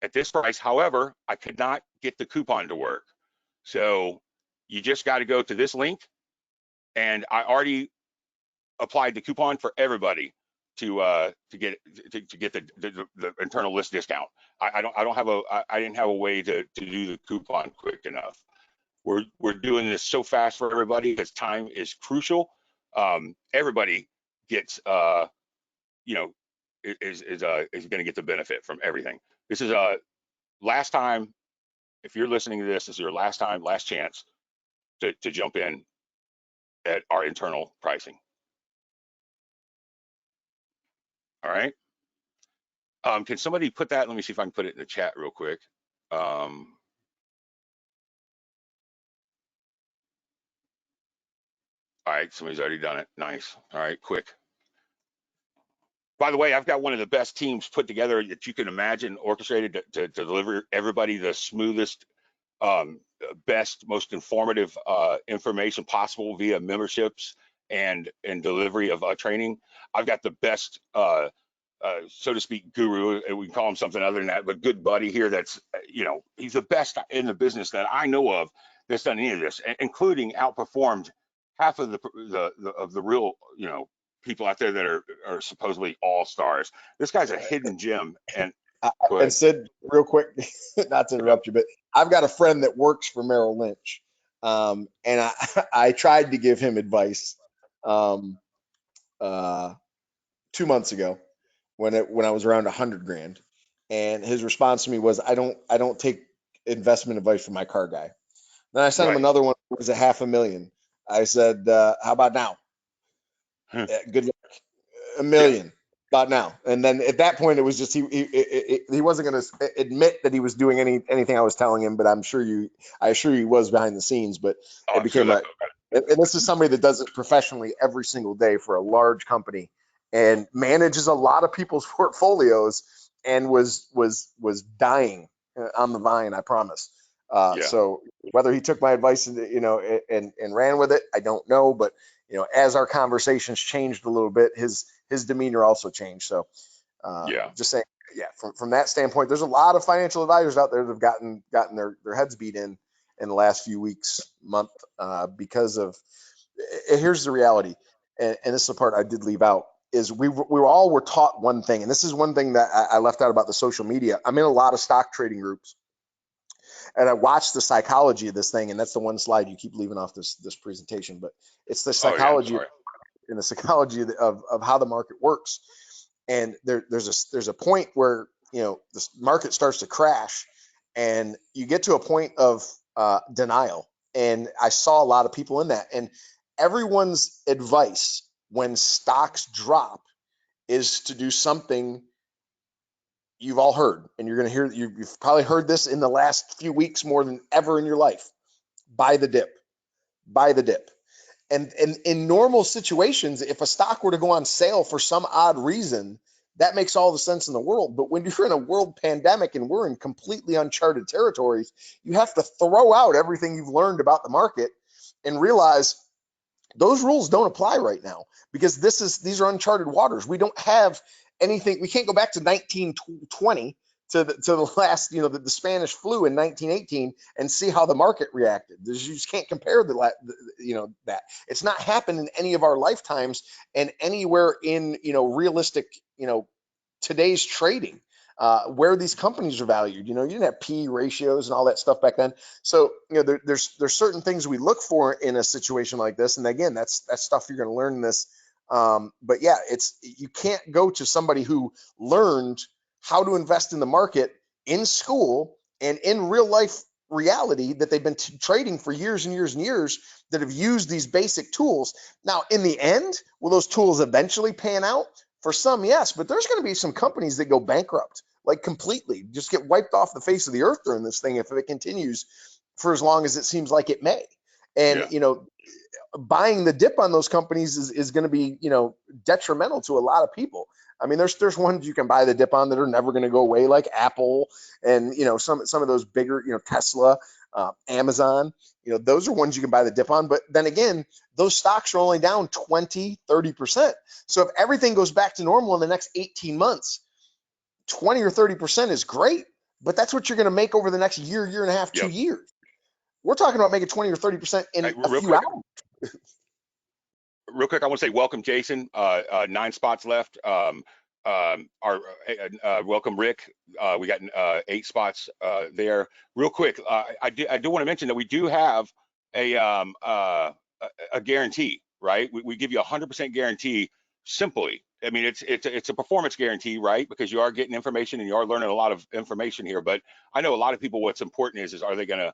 [SPEAKER 1] at this price. However, I could not get the coupon to work. So you just got to go to this link, and I already applied the coupon for everybody to get the internal list discount. I didn't have a way to do the coupon quick enough. We're doing this so fast for everybody because time is crucial. Everybody gets you know is going to get the benefit from everything. This is last time. If you're listening to this, this is your last time, last chance to jump in at our internal pricing. All right. Can somebody put that? Let me see if I can put it in the chat real quick. All right, somebody's already done it. Nice. All right, quick. By the way, I've got one of the best teams put together that you can imagine, orchestrated to deliver everybody the smoothest, best, most informative information possible via memberships and delivery of training. I've got the best, so to speak, guru. We can call him something other than that, but good buddy here. That's he's the best in the business that I know of that's done any of this, including outperformed half of the real people out there that are supposedly all stars. This guy's a hidden gem. And go ahead.
[SPEAKER 2] Sid, real quick, not to interrupt you, but I've got a friend that works for Merrill Lynch, and I tried to give him advice 2 months ago when I was around 100 grand, and his response to me was, I don't take investment advice from my car guy. Then I sent him
[SPEAKER 1] Right.
[SPEAKER 2] another one that was $500,000. I said, how about now? Good luck. $1 million. About now. And then at that point, it was just he wasn't going to admit that he was doing anything I was telling him, but I assure you he was behind the scenes. But it became and this is somebody that does it professionally every single day for a large company and manages a lot of people's portfolios and was dying on the vine, I promise. So whether he took my advice and ran with it, I don't know. But as our conversations changed a little bit, his demeanor also changed. So just saying, from that standpoint, there's a lot of financial advisors out there that have gotten their heads beat in the last few weeks, month, because of. Here's the reality, and this is the part I did leave out, is we all were taught one thing, and this is one thing that I left out about the social media. I'm in a lot of stock trading groups, and I watched the psychology of this thing, and that's the one slide you keep leaving off this presentation, but it's the psychology and the psychology of how the market works. And there's a point where the market starts to crash, and you get to a point of denial. And I saw a lot of people in that. And everyone's advice when stocks drop is to do something you've all heard, and you're going to hear. You've probably heard this in the last few weeks more than ever in your life. Buy the dip. Buy the dip. And in normal situations, if a stock were to go on sale for some odd reason, that makes all the sense in the world. But when you're in a world pandemic and we're in completely uncharted territories, you have to throw out everything you've learned about the market and realize those rules don't apply right now, because these are uncharted waters. We don't have anything. We can't go back to 1920 to the last, the Spanish flu in 1918 and see how the market reacted. You just can't compare that. It's not happened in any of our lifetimes and anywhere in, realistic, today's trading, where these companies are valued. You didn't have P ratios and all that stuff back then. So, there's certain things we look for in a situation like this. And again, that's stuff you're going to learn in this. But yeah, you can't go to somebody who learned how to invest in the market in school and in real life reality that they've been trading for years and years and years, that have used these basic tools. Now, in the end, will those tools eventually pan out? For some, yes, but there's going to be some companies that go bankrupt. like completely, just get wiped off the face of the earth during this thing if it continues for as long as it seems like it may. And,
[SPEAKER 1] Yeah.
[SPEAKER 2] buying the dip on those companies is going to be, detrimental to a lot of people. I mean, there's ones you can buy the dip on that are never going to go away, like Apple and, some of those bigger, Tesla, Amazon, those are ones you can buy the dip on. But then again, those stocks are only down 20, 30%. So if everything goes back to normal in the next 18 months, 20 or 30% is great, but that's what you're going to make over the next year, year and a half,
[SPEAKER 1] Yep.
[SPEAKER 2] 2 years. We're talking about making 20 or 30% in
[SPEAKER 1] Hey,
[SPEAKER 2] a
[SPEAKER 1] real
[SPEAKER 2] few
[SPEAKER 1] quick,
[SPEAKER 2] hours.
[SPEAKER 1] I want to say welcome, Jason. 9 spots left. Our welcome, Rick. We got 8 spots there. Real quick, I do want to mention that we do have a guarantee, right? We give you 100% guarantee. Simply, I mean, it's a performance guarantee, right? Because you are getting information and you are learning a lot of information here. But I know a lot of people, what's important is are they gonna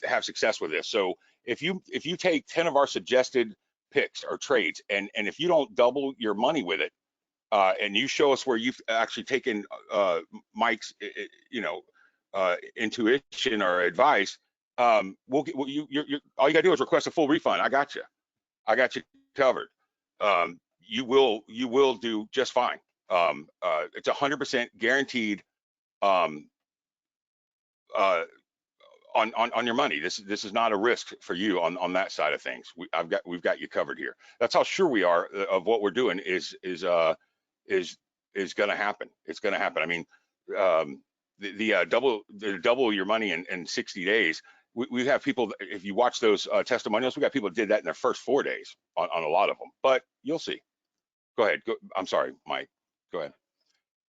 [SPEAKER 1] have success with this? So if you take 10 of our suggested picks or trades, and if you don't double your money with it, and you show us where you've actually taken Mike's intuition or advice, we'll get you're all you gotta do is request a full refund. I got you covered. You will do just fine. It's 100% guaranteed um, uh, on your money. This is not a risk for you on that side of things. We've got you covered here. That's how sure we are of what we're doing is going to happen. It's going to happen. I mean, double your money in 60 days. We have people, if you watch those testimonials, we got people that did that in their first 4 days on a lot of them, but you'll see. Go ahead. I'm sorry, Mike. Go ahead.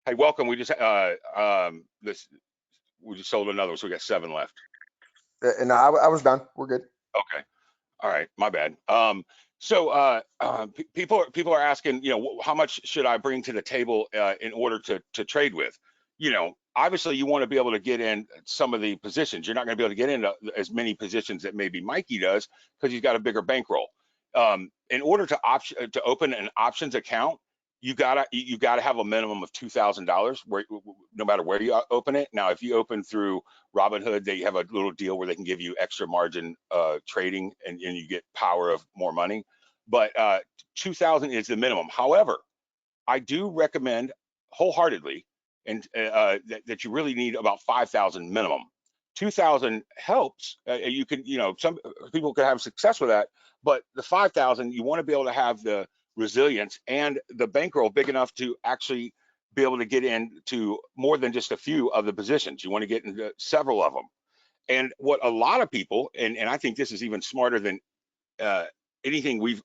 [SPEAKER 1] Hey, welcome. We just sold another one, so we got 7 left.
[SPEAKER 2] And I was done. We're good.
[SPEAKER 1] Okay. All right, my bad. People are asking, how much should I bring to the table in order to trade with? Obviously you want to be able to get in some of the positions. You're not going to be able to get into as many positions that maybe Mikey does because he's got a bigger bankroll. In order to open an options account, you gotta have a minimum of $2,000 no matter where you open it. Now, if you open through Robinhood, they have a little deal where they can give you extra margin trading and you get power of more money. But 2,000 is the minimum. However, I do recommend wholeheartedly and that you really need about 5,000 minimum. 2,000 helps. You can, some people could have success with that, but the 5,000, you want to be able to have the resilience and the bankroll big enough to actually be able to get into more than just a few of the positions. You want to get into several of them. And what a lot of people, and I think this is even smarter than anything we've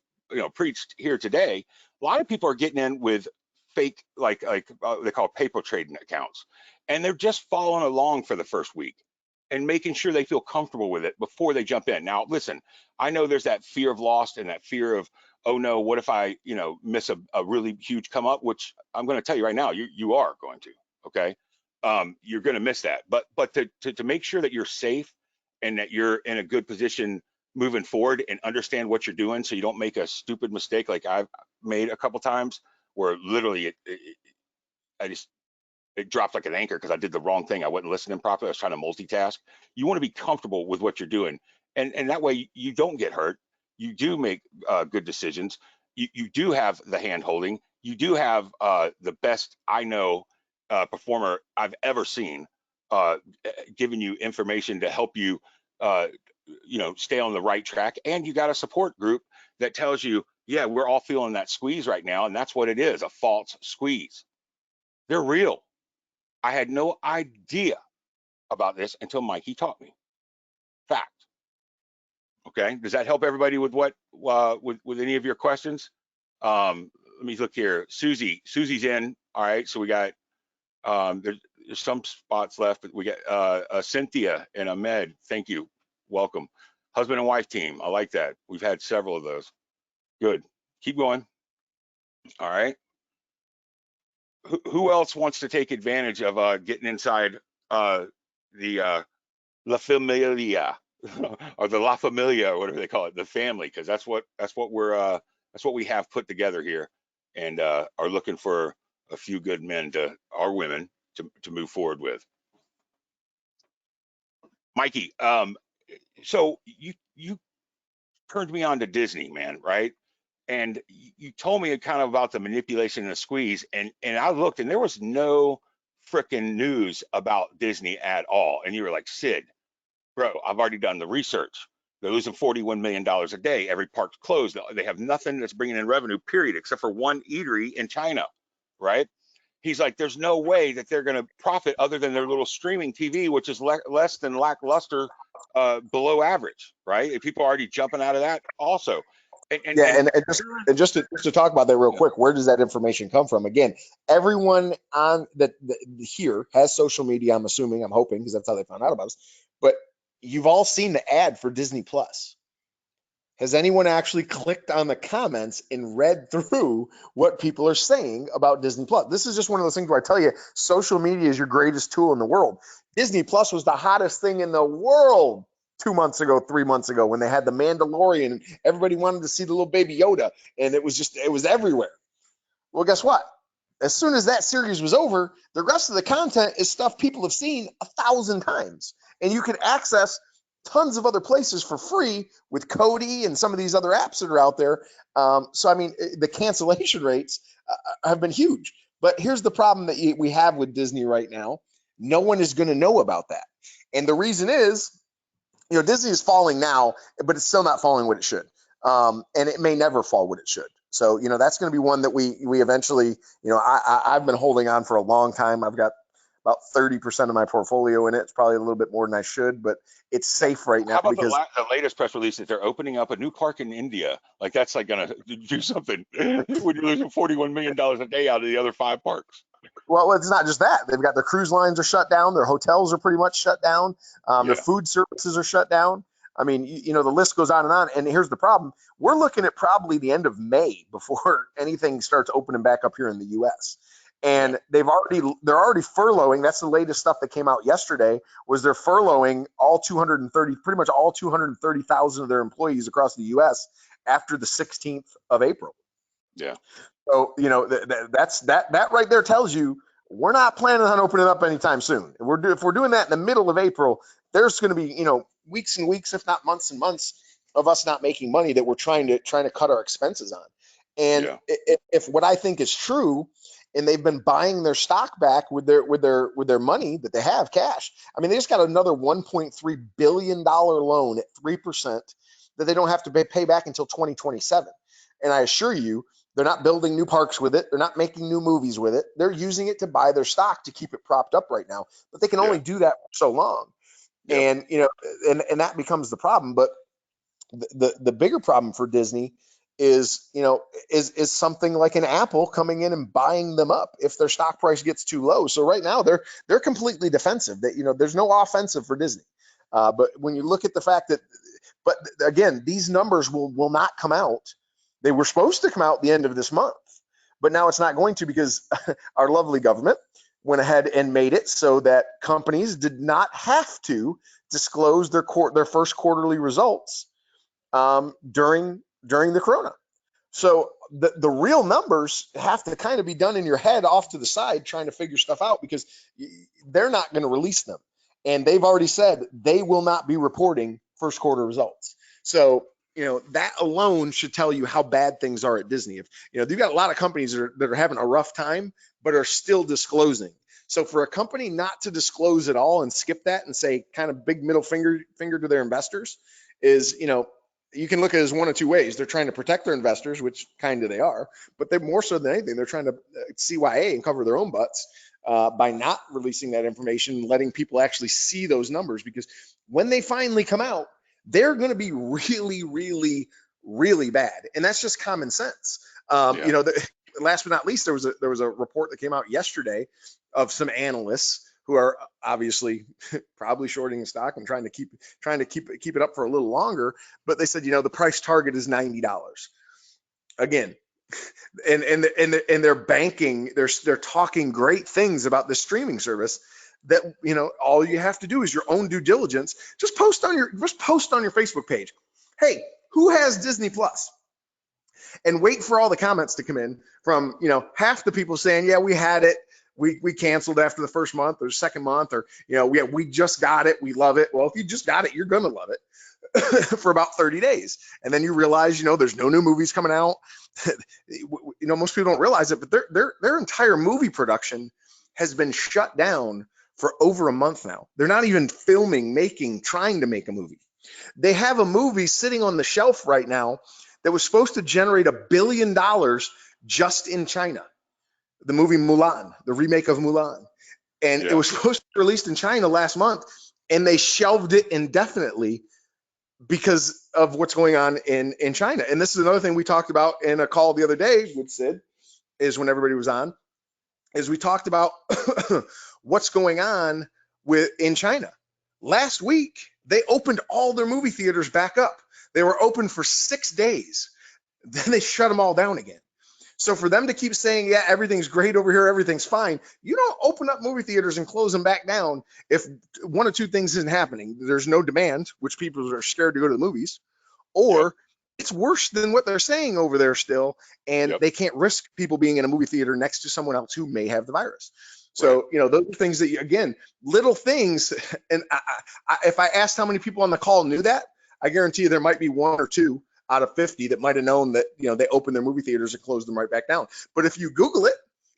[SPEAKER 1] preached here today, a lot of people are getting in with fake, like they call paper trading accounts, and they're just following along for the first week and making sure they feel comfortable with it before they jump in. Now, listen, I know there's that fear of loss and that fear of, oh no, what if I miss a really huge come up, which I'm going to tell you right now, you are going to. Okay, you're going to miss that, but to make sure that you're safe and that you're in a good position moving forward and understand what you're doing, so you don't make a stupid mistake like I've made a couple times, where literally it dropped like an anchor because I did the wrong thing. I wasn't listening properly. I was trying to multitask. You want to be comfortable with what you're doing, and that way you don't get hurt. You do make good decisions. You do have the hand holding. You do have the best I know performer I've ever seen, giving you information to help you stay on the right track. And you got a support group that tells you, yeah, we're all feeling that squeeze right now, and that's what it is, a false squeeze. They're real. I had no idea about this until Mikey taught me. Fact. Okay, does that help everybody with what with any of your questions? Let me look here. Susie's in. All right, so we got there's some spots left, but we got Cynthia and Ahmed. Thank you. Welcome. Husband and wife team. I like that. We've had several of those. Good. Keep going. All right. Who else wants to take advantage of getting inside the La Familia or the La Familia, or whatever they call it, the family, because that's what we have put together here, and are looking for a few good men or women to move forward with. Mikey, so you turned me on to Disney, man, right? And you told me kind of about the manipulation and the squeeze, and I looked, and there was no freaking news about Disney at all. And you were like, Sid, bro, I've already done the research. They're losing $41 million a day. Every park's closed. They have nothing that's bringing in revenue, period, except for one eatery in China, right? He's like, there's no way that they're going to profit other than their little streaming TV, which is less than lackluster, below average, right? And people are already jumping out of that also.
[SPEAKER 2] Yeah,
[SPEAKER 1] And
[SPEAKER 2] and just to talk about that real
[SPEAKER 1] yeah,
[SPEAKER 2] quick, where does that information come from? Again, everyone on that here has social media. I'm assuming, I'm hoping, because that's how they found out about us. But you've all seen the ad for Disney Plus. Has anyone actually clicked on the comments and read through what people are saying about Disney Plus? This is just one of those things where I tell you, social media is your greatest tool in the world. Disney Plus was the hottest thing in the world 2 months ago, 3 months ago, when they had the Mandalorian and everybody wanted to see the little baby Yoda, and it was everywhere. Well, guess what? As soon as that series was over, the rest of the content is stuff people have seen 1,000 times, and you can access tons of other places for free with Kodi and some of these other apps that are out there. So, I mean, the cancellation rates have been huge. But here's the problem that we have with Disney right now. No one is going to know about that. And the reason is, Disney is falling now, but it's still not falling what it should. And it may never fall what it should. So, that's going to be one that we eventually, I've been holding on for a long time. I've got about 30% of my portfolio in it. It's probably a little bit more than I should, but it's safe right now
[SPEAKER 1] how about
[SPEAKER 2] because,
[SPEAKER 1] the latest press release that they're opening up a new park in India? Like that's like gonna do something when you're losing $41 million a day out of the other five parks.
[SPEAKER 2] well, it's not just that. They've got their cruise lines are shut down. Their hotels are pretty much shut down. Their
[SPEAKER 1] Yeah,
[SPEAKER 2] food services are shut down. I mean, the list goes on and on. And here's the problem. We're looking at probably the end of May before anything starts opening back up here in the U.S.
[SPEAKER 1] yeah,
[SPEAKER 2] And they're already furloughing. That's the latest stuff that came out yesterday, was they're furloughing pretty much all 230,000 of their employees across the U.S. after the 16th of April.
[SPEAKER 1] yeah,
[SPEAKER 2] So, that right there tells you we're not planning on opening up anytime soon. If we're doing that in the middle of April, there's going to be, weeks and weeks, if not months and months, of us not making money that we're trying to cut our expenses on. And
[SPEAKER 1] yeah,
[SPEAKER 2] if what I think is true, and they've been buying their stock back with their money that they have cash. I mean, they just got another $1.3 billion loan at 3% that they don't have to pay back until 2027. And I assure you, they're not building new parks with it. They're not making new movies with it. They're using it to buy their stock to keep it propped up right now. But they can
[SPEAKER 1] yeah,
[SPEAKER 2] only do that for so long.
[SPEAKER 1] yep,
[SPEAKER 2] And and that becomes the problem. But the bigger problem for Disney is is something like an Apple coming in and buying them up if their stock price gets too low. So right now they're completely defensive. That there's no offensive for Disney. But when you look at the fact that, but again, these numbers will not come out. They were supposed to come out the end of this month, but now it's not going to, because our lovely government went ahead and made it so that companies did not have to disclose their first quarterly results during the corona. So the real numbers have to kind of be done in your head off to the side, trying to figure stuff out, because they're not going to release them. And they've already said they will not be reporting first quarter results. So, that alone should tell you how bad things are at Disney. If, you've got a lot of companies that are having a rough time, but are still disclosing. So for a company not to disclose at all and skip that and say kind of big middle finger to their investors is, you can look at it as one of two ways. They're trying to protect their investors, which kind of they are, but they're more so than anything, they're trying to CYA and cover their own butts by not releasing that information, letting people actually see those numbers, because when they finally come out, they're going to be really, really, really bad. And that's just common sense.
[SPEAKER 1] yeah,
[SPEAKER 2] Last but not least, there was a report that came out yesterday of some analysts who are obviously probably shorting the stock and trying to keep it up for a little longer. But they said, the price target is $90. Again, and they're banking, they're talking great things about the streaming service, that all you have to do is your own due diligence. Just post on your Facebook page, hey, who has Disney Plus? And wait for all the comments to come in from half the people saying, yeah, we had it, we canceled after the first month or second month, or we just got it, we love it. Well, if you just got it, you're gonna love it for about 30 days, and then you realize there's no new movies coming out. Most people don't realize it, but their entire movie production has been shut down for over a month now. They're not even filming, trying to make a movie. They have a movie sitting on the shelf right now that was supposed to generate $1 billion just in China. The movie Mulan, the remake of Mulan. And it
[SPEAKER 1] Yeah.
[SPEAKER 2] was supposed to be released in China last month, and they shelved it indefinitely because of what's going on in China. And this is another thing we talked about in a call the other day with Sid, is when everybody was on, is we talked about what's going on in China. Last week, they opened all their movie theaters back up. They were open for 6 days. Then they shut them all down again. So for them to keep saying, yeah, everything's great over here, everything's fine, you don't open up movie theaters and close them back down if one of two things isn't happening. There's no demand, which people are scared to go to the movies,
[SPEAKER 1] Yep.
[SPEAKER 2] or it's worse than what they're saying over there still, and
[SPEAKER 1] Yep.
[SPEAKER 2] they can't risk people being in a movie theater next to someone else who may have the virus.
[SPEAKER 1] Right.
[SPEAKER 2] So, those are things that, again, little things. And if I asked how many people on the call knew that, I guarantee you there might be 1 or 2 out of 50 that might have known that, they opened their movie theaters and closed them right back down. But if you Google it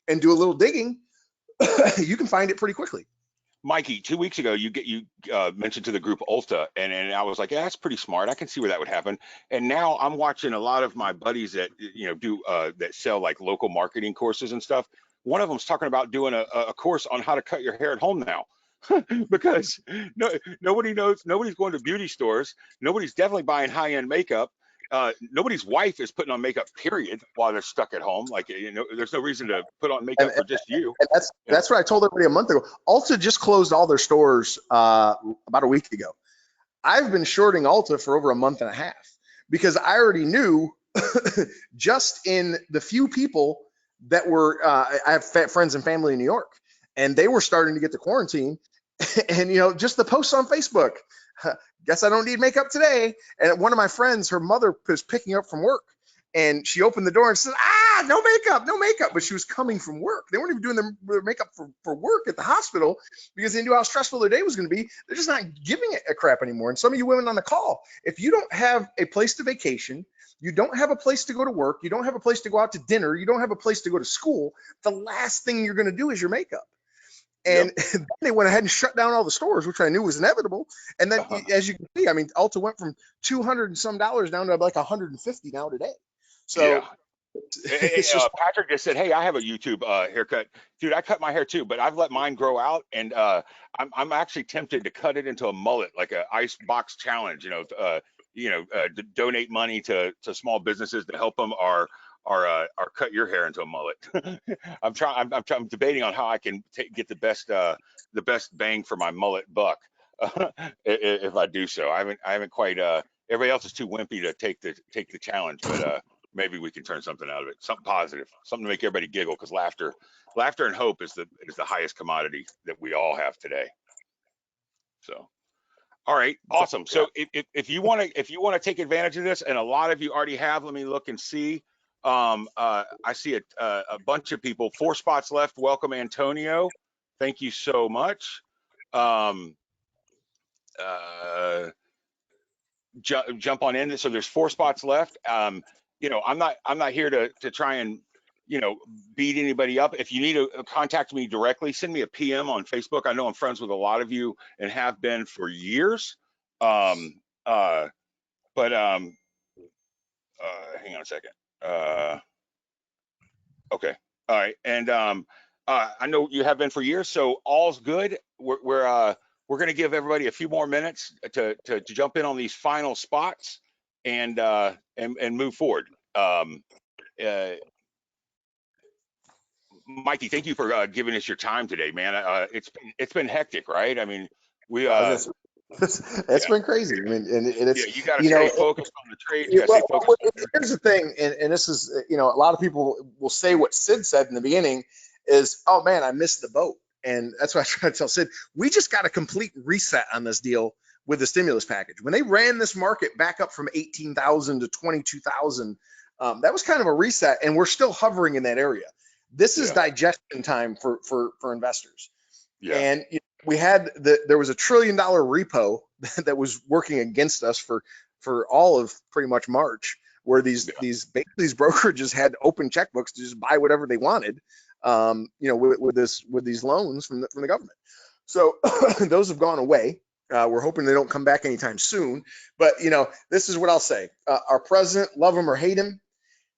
[SPEAKER 2] and do a little digging, you can find it pretty quickly.
[SPEAKER 1] Mikey, 2 weeks ago, you mentioned to the group Ulta, and I was like, yeah, that's pretty smart. I can see where that would happen. And now I'm watching a lot of my buddies that do that sell like local marketing courses and stuff. One of them's talking about doing a course on how to cut your hair at home now, because nobody knows. Nobody's going to beauty stores. Nobody's definitely buying high-end makeup. Nobody's wife is putting on makeup, period, while they're stuck at home. Like, there's no reason to put on makeup for just you.
[SPEAKER 2] And that's what I told everybody a month ago. Ulta just closed all their stores about a week ago. I've been shorting Ulta for over a month and a half because I already knew just in the few people that were, I have friends and family in New York, and they were starting to get the quarantine. And, just the posts on Facebook, guess I don't need makeup today. And one of my friends, her mother was picking up from work, and she opened the door and said, no makeup, no makeup. But she was coming from work. They weren't even doing their makeup for work at the hospital because they knew how stressful their day was going to be. They're just not giving it a crap anymore. And some of you women on the call, if you don't have a place to vacation, you don't have a place to go to work, you don't have a place to go out to dinner, you don't have a place to go to school, the last thing you're going to do is your makeup. And
[SPEAKER 1] Yep.
[SPEAKER 2] then they went ahead and shut down all the stores, which I knew was inevitable. And then, as you can see, I mean, Ulta went from $200 and some down to like 150 now today. So
[SPEAKER 1] Yeah.
[SPEAKER 2] it's just
[SPEAKER 1] Patrick just said, "Hey, I have a YouTube haircut, dude. I cut my hair too, but I've let mine grow out, and I'm actually tempted to cut it into a mullet, like a ice box challenge. Donate money to small businesses to help them, or cut your hair into a mullet. I'm debating on how I can get the best bang for my mullet buck if I do so. I haven't quite. Everybody else is too wimpy to take the challenge, but maybe we can turn something out of it, something positive, something to make everybody giggle, because laughter and hope is the highest commodity that we all have today. So, all right, awesome. So if you want to take advantage of this, and a lot of you already have, let me look and see. I see a bunch of people. 4 spots left. Welcome, Antonio. Thank you so much. Jump on in. So there's 4 spots left. I'm not here to try and beat anybody up. If you need to contact me directly, send me a PM on Facebook. I know I'm friends with a lot of you and have been for years. But hang on a second. Okay. All right. And I know you have been for years, so all's good. We're going to give everybody a few more minutes to jump in on these final spots and move forward. Mikey, thank you for giving us your time today, man. It's been hectic, right? I mean, we
[SPEAKER 2] it's been crazy. I mean, and it's
[SPEAKER 1] you got to stay focused on the trades. You got to stay focused.
[SPEAKER 2] Here's the thing, and this is, a lot of people will say what Sid said in the beginning is, oh man, I missed the boat. And that's what I try to tell Sid. We just got a complete reset on this deal with the stimulus package. When they ran this market back up from 18,000 to 22,000, that was kind of a reset, and we're still hovering in that area. This is
[SPEAKER 1] Yeah.
[SPEAKER 2] digestion time for investors.
[SPEAKER 1] Yeah.
[SPEAKER 2] And there was $1 trillion repo that was working against us for all of pretty much March, where these
[SPEAKER 1] Yeah.
[SPEAKER 2] these these brokerages had open checkbooks to just buy whatever they wanted, with these loans from the government. So those have gone away. We're hoping they don't come back anytime soon. But this is what I'll say: our president, love him or hate him,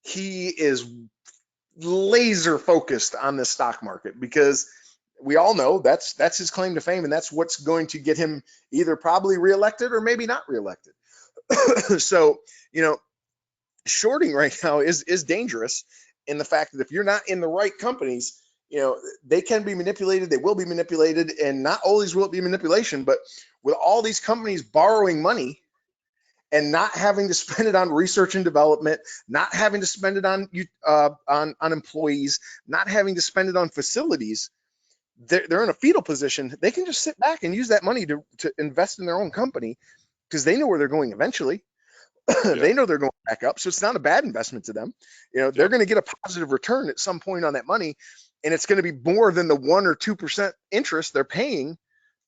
[SPEAKER 2] he is laser focused on this stock market, because we all know that's his claim to fame, and that's what's going to get him either probably reelected or maybe not reelected. So, shorting right now is dangerous, in the fact that if you're not in the right companies, they can be manipulated, they will be manipulated, and not always will it be manipulation, but with all these companies borrowing money and not having to spend it on research and development, not having to spend it on employees, not having to spend it on facilities, they're in a fetal position. They can just sit back and use that money to invest in their own company, because they know where they're going eventually.
[SPEAKER 1] Yep.
[SPEAKER 2] They know they're going back up, so it's not a bad investment to them. They're
[SPEAKER 1] Yep.
[SPEAKER 2] going to get a positive return at some point on that money, and it's going to be more than the 1 or 2% interest they're paying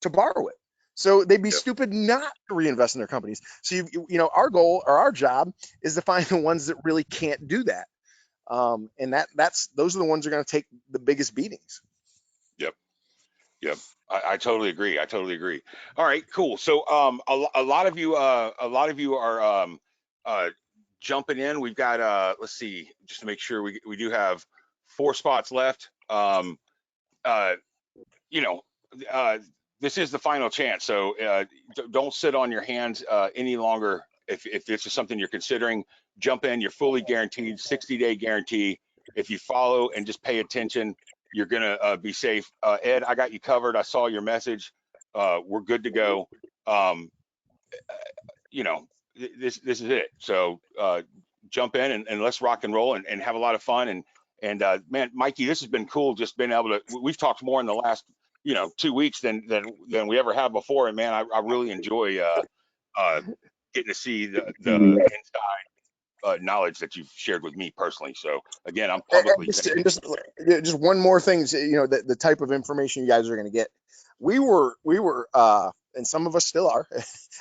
[SPEAKER 2] to borrow it. So they'd be
[SPEAKER 1] Yep.
[SPEAKER 2] stupid not to reinvest in their companies. So our goal, or our job, is to find the ones that really can't do that, and those are the ones that are going to take the biggest beatings.
[SPEAKER 1] Yep. Yep. I totally agree. I totally agree. All right, cool. So a lot of you are uh jumping in. We've got let's see, just to make sure we do have 4 spots left. Uh you know, uh this is the final chance. So don't sit on your hands any longer. If this is something you're considering, jump in. You're fully guaranteed, 60-day guarantee. If you follow and just pay attention, you're gonna be safe. Ed, I got you covered. I saw your message. We're good to go. Um, you know, this is it. So jump in and let's rock and roll and have a lot of fun. And man, Mikey, this has been cool. Just being able to, we've talked more in the last 2 weeks than we ever have before. And man, I really enjoy uh, getting to see the inside knowledge that you've shared with me personally. So again, I'm
[SPEAKER 2] And
[SPEAKER 1] publicly
[SPEAKER 2] just,
[SPEAKER 1] thanking
[SPEAKER 2] and just one more thing, the type of information you guys are going to get. We were, and some of us still are.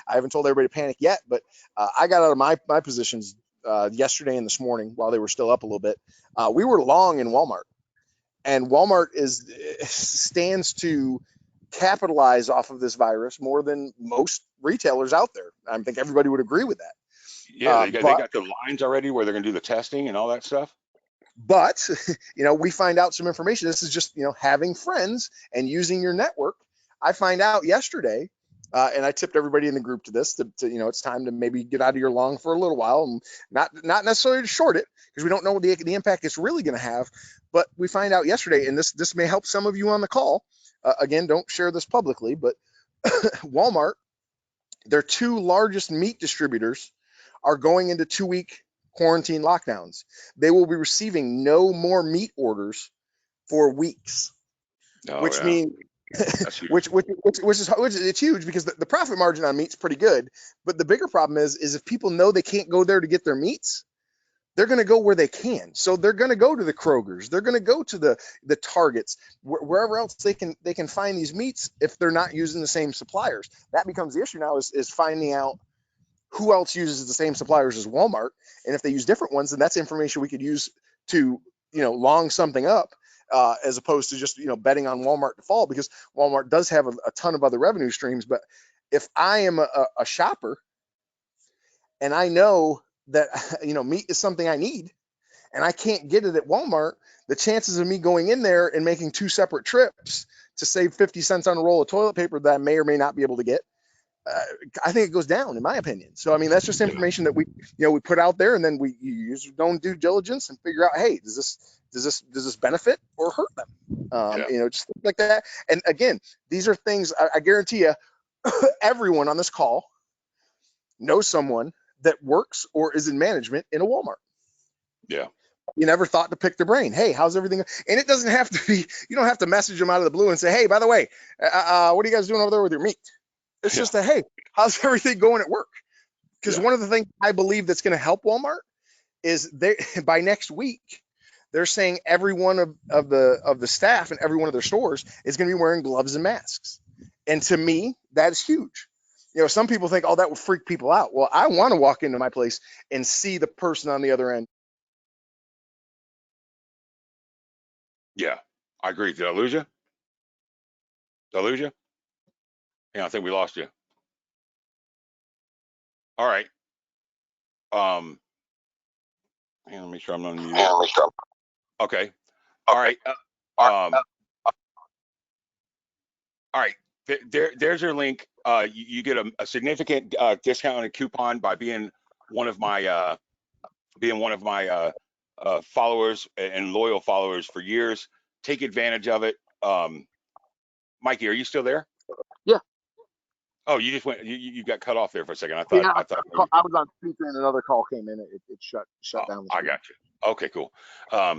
[SPEAKER 2] I haven't told everybody to panic yet, but I got out of my positions yesterday and this morning while they were still up a little bit. We were long in Walmart, and Walmart stands to capitalize off of this virus more than most retailers out there. I think everybody would agree with that.
[SPEAKER 1] you. Yeah, they
[SPEAKER 2] But
[SPEAKER 1] got the lines already where they're gonna do the testing and all that stuff.
[SPEAKER 2] But we find out some information. This is just having friends and using your network. I find out yesterday, and I tipped everybody in the group to this. It's time to maybe get out of your long for a little while, and not necessarily to short it, because we don't know what the impact it's really going to have. But we find out yesterday, and this may help some of you on the call. Again, don't share this publicly, but Walmart, their 2 largest meat distributors, are going into 2-week quarantine lockdowns. They will be receiving no more meat orders for weeks,
[SPEAKER 1] Oh
[SPEAKER 2] which
[SPEAKER 1] yeah,
[SPEAKER 2] means
[SPEAKER 1] that's huge.
[SPEAKER 2] which is it's huge, because the profit margin on meat's pretty good. But the bigger problem is if people know they can't go there to get their meats, they're going to go where they can. So they're going to go to the Krogers, they're going to go to the Targets, wherever else they can find these meats, if they're not using the same suppliers. That becomes the issue now, is finding out who else uses the same suppliers as Walmart, and if they use different ones, then that's information we could use to long something up, as opposed to just betting on Walmart to fall, because Walmart does have a ton of other revenue streams. But if I am a shopper, and I know that meat is something I need, and I can't get it at Walmart, the chances of me going in there and making 2 separate trips to save 50 cents on a roll of toilet paper that I may or may not be able to get, I think it goes down, in my opinion. So I mean, that's just
[SPEAKER 1] Yeah,
[SPEAKER 2] information that we put out there, and then we use our own due diligence and figure out, hey, does this benefit or hurt them?
[SPEAKER 1] yeah,
[SPEAKER 2] Just things like that. And again, these are things I guarantee you, everyone on this call knows someone that works or is in management in a Walmart.
[SPEAKER 1] yeah,
[SPEAKER 2] You never thought to pick their brain. Hey, how's everything? And it doesn't have to be. You don't have to message them out of the blue and say, hey, by the way, what are you guys doing over there with your meat? It's
[SPEAKER 1] yeah,
[SPEAKER 2] just a, hey, how's everything going at work? Because
[SPEAKER 1] yeah,
[SPEAKER 2] one of the things I believe that's going to help Walmart is they by next week, they're saying every one of the staff in every one of their stores is going to be wearing gloves and masks. And to me, that's huge. You know, some people think, oh, that would freak people out. Well, I want to walk into my place and see the person on the other end.
[SPEAKER 1] Yeah, I agree. Did I lose you? Did I lose you? Yeah, I think we lost you. All right. Hang on, let me make sure I'm unmuted. Okay. All right. All right. There's your link. You get a significant discounted coupon by being one of my followers and loyal followers for years. Take advantage of it. Mikey, are you still there?
[SPEAKER 2] Yeah.
[SPEAKER 1] Oh, you just went. You got cut off there for a second. I
[SPEAKER 2] Yeah,
[SPEAKER 1] thought maybe.
[SPEAKER 2] I was on speaker and another call came in. It shut
[SPEAKER 1] Oh,
[SPEAKER 2] down.
[SPEAKER 1] I got you. Okay, cool. All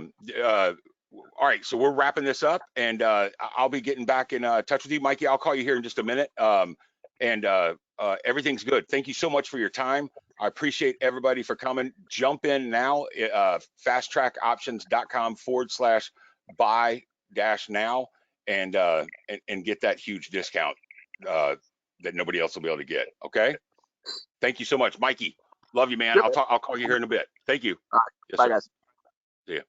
[SPEAKER 1] right, so we're wrapping this up, and I'll be getting back in touch with you, Mikey. I'll call you here in just a minute. And everything's good. Thank you so much for your time. I appreciate everybody for coming. Jump in now, fasttrackoptions.com/buy-now, and get that huge discount that nobody else will be able to get. Okay. Thank you so much, Mikey. Love you, man.
[SPEAKER 2] Yep.
[SPEAKER 1] I'll call you here in a bit. Thank you.
[SPEAKER 2] All right.
[SPEAKER 1] Yes,
[SPEAKER 2] Bye,
[SPEAKER 1] sir.
[SPEAKER 2] guys.
[SPEAKER 1] See ya.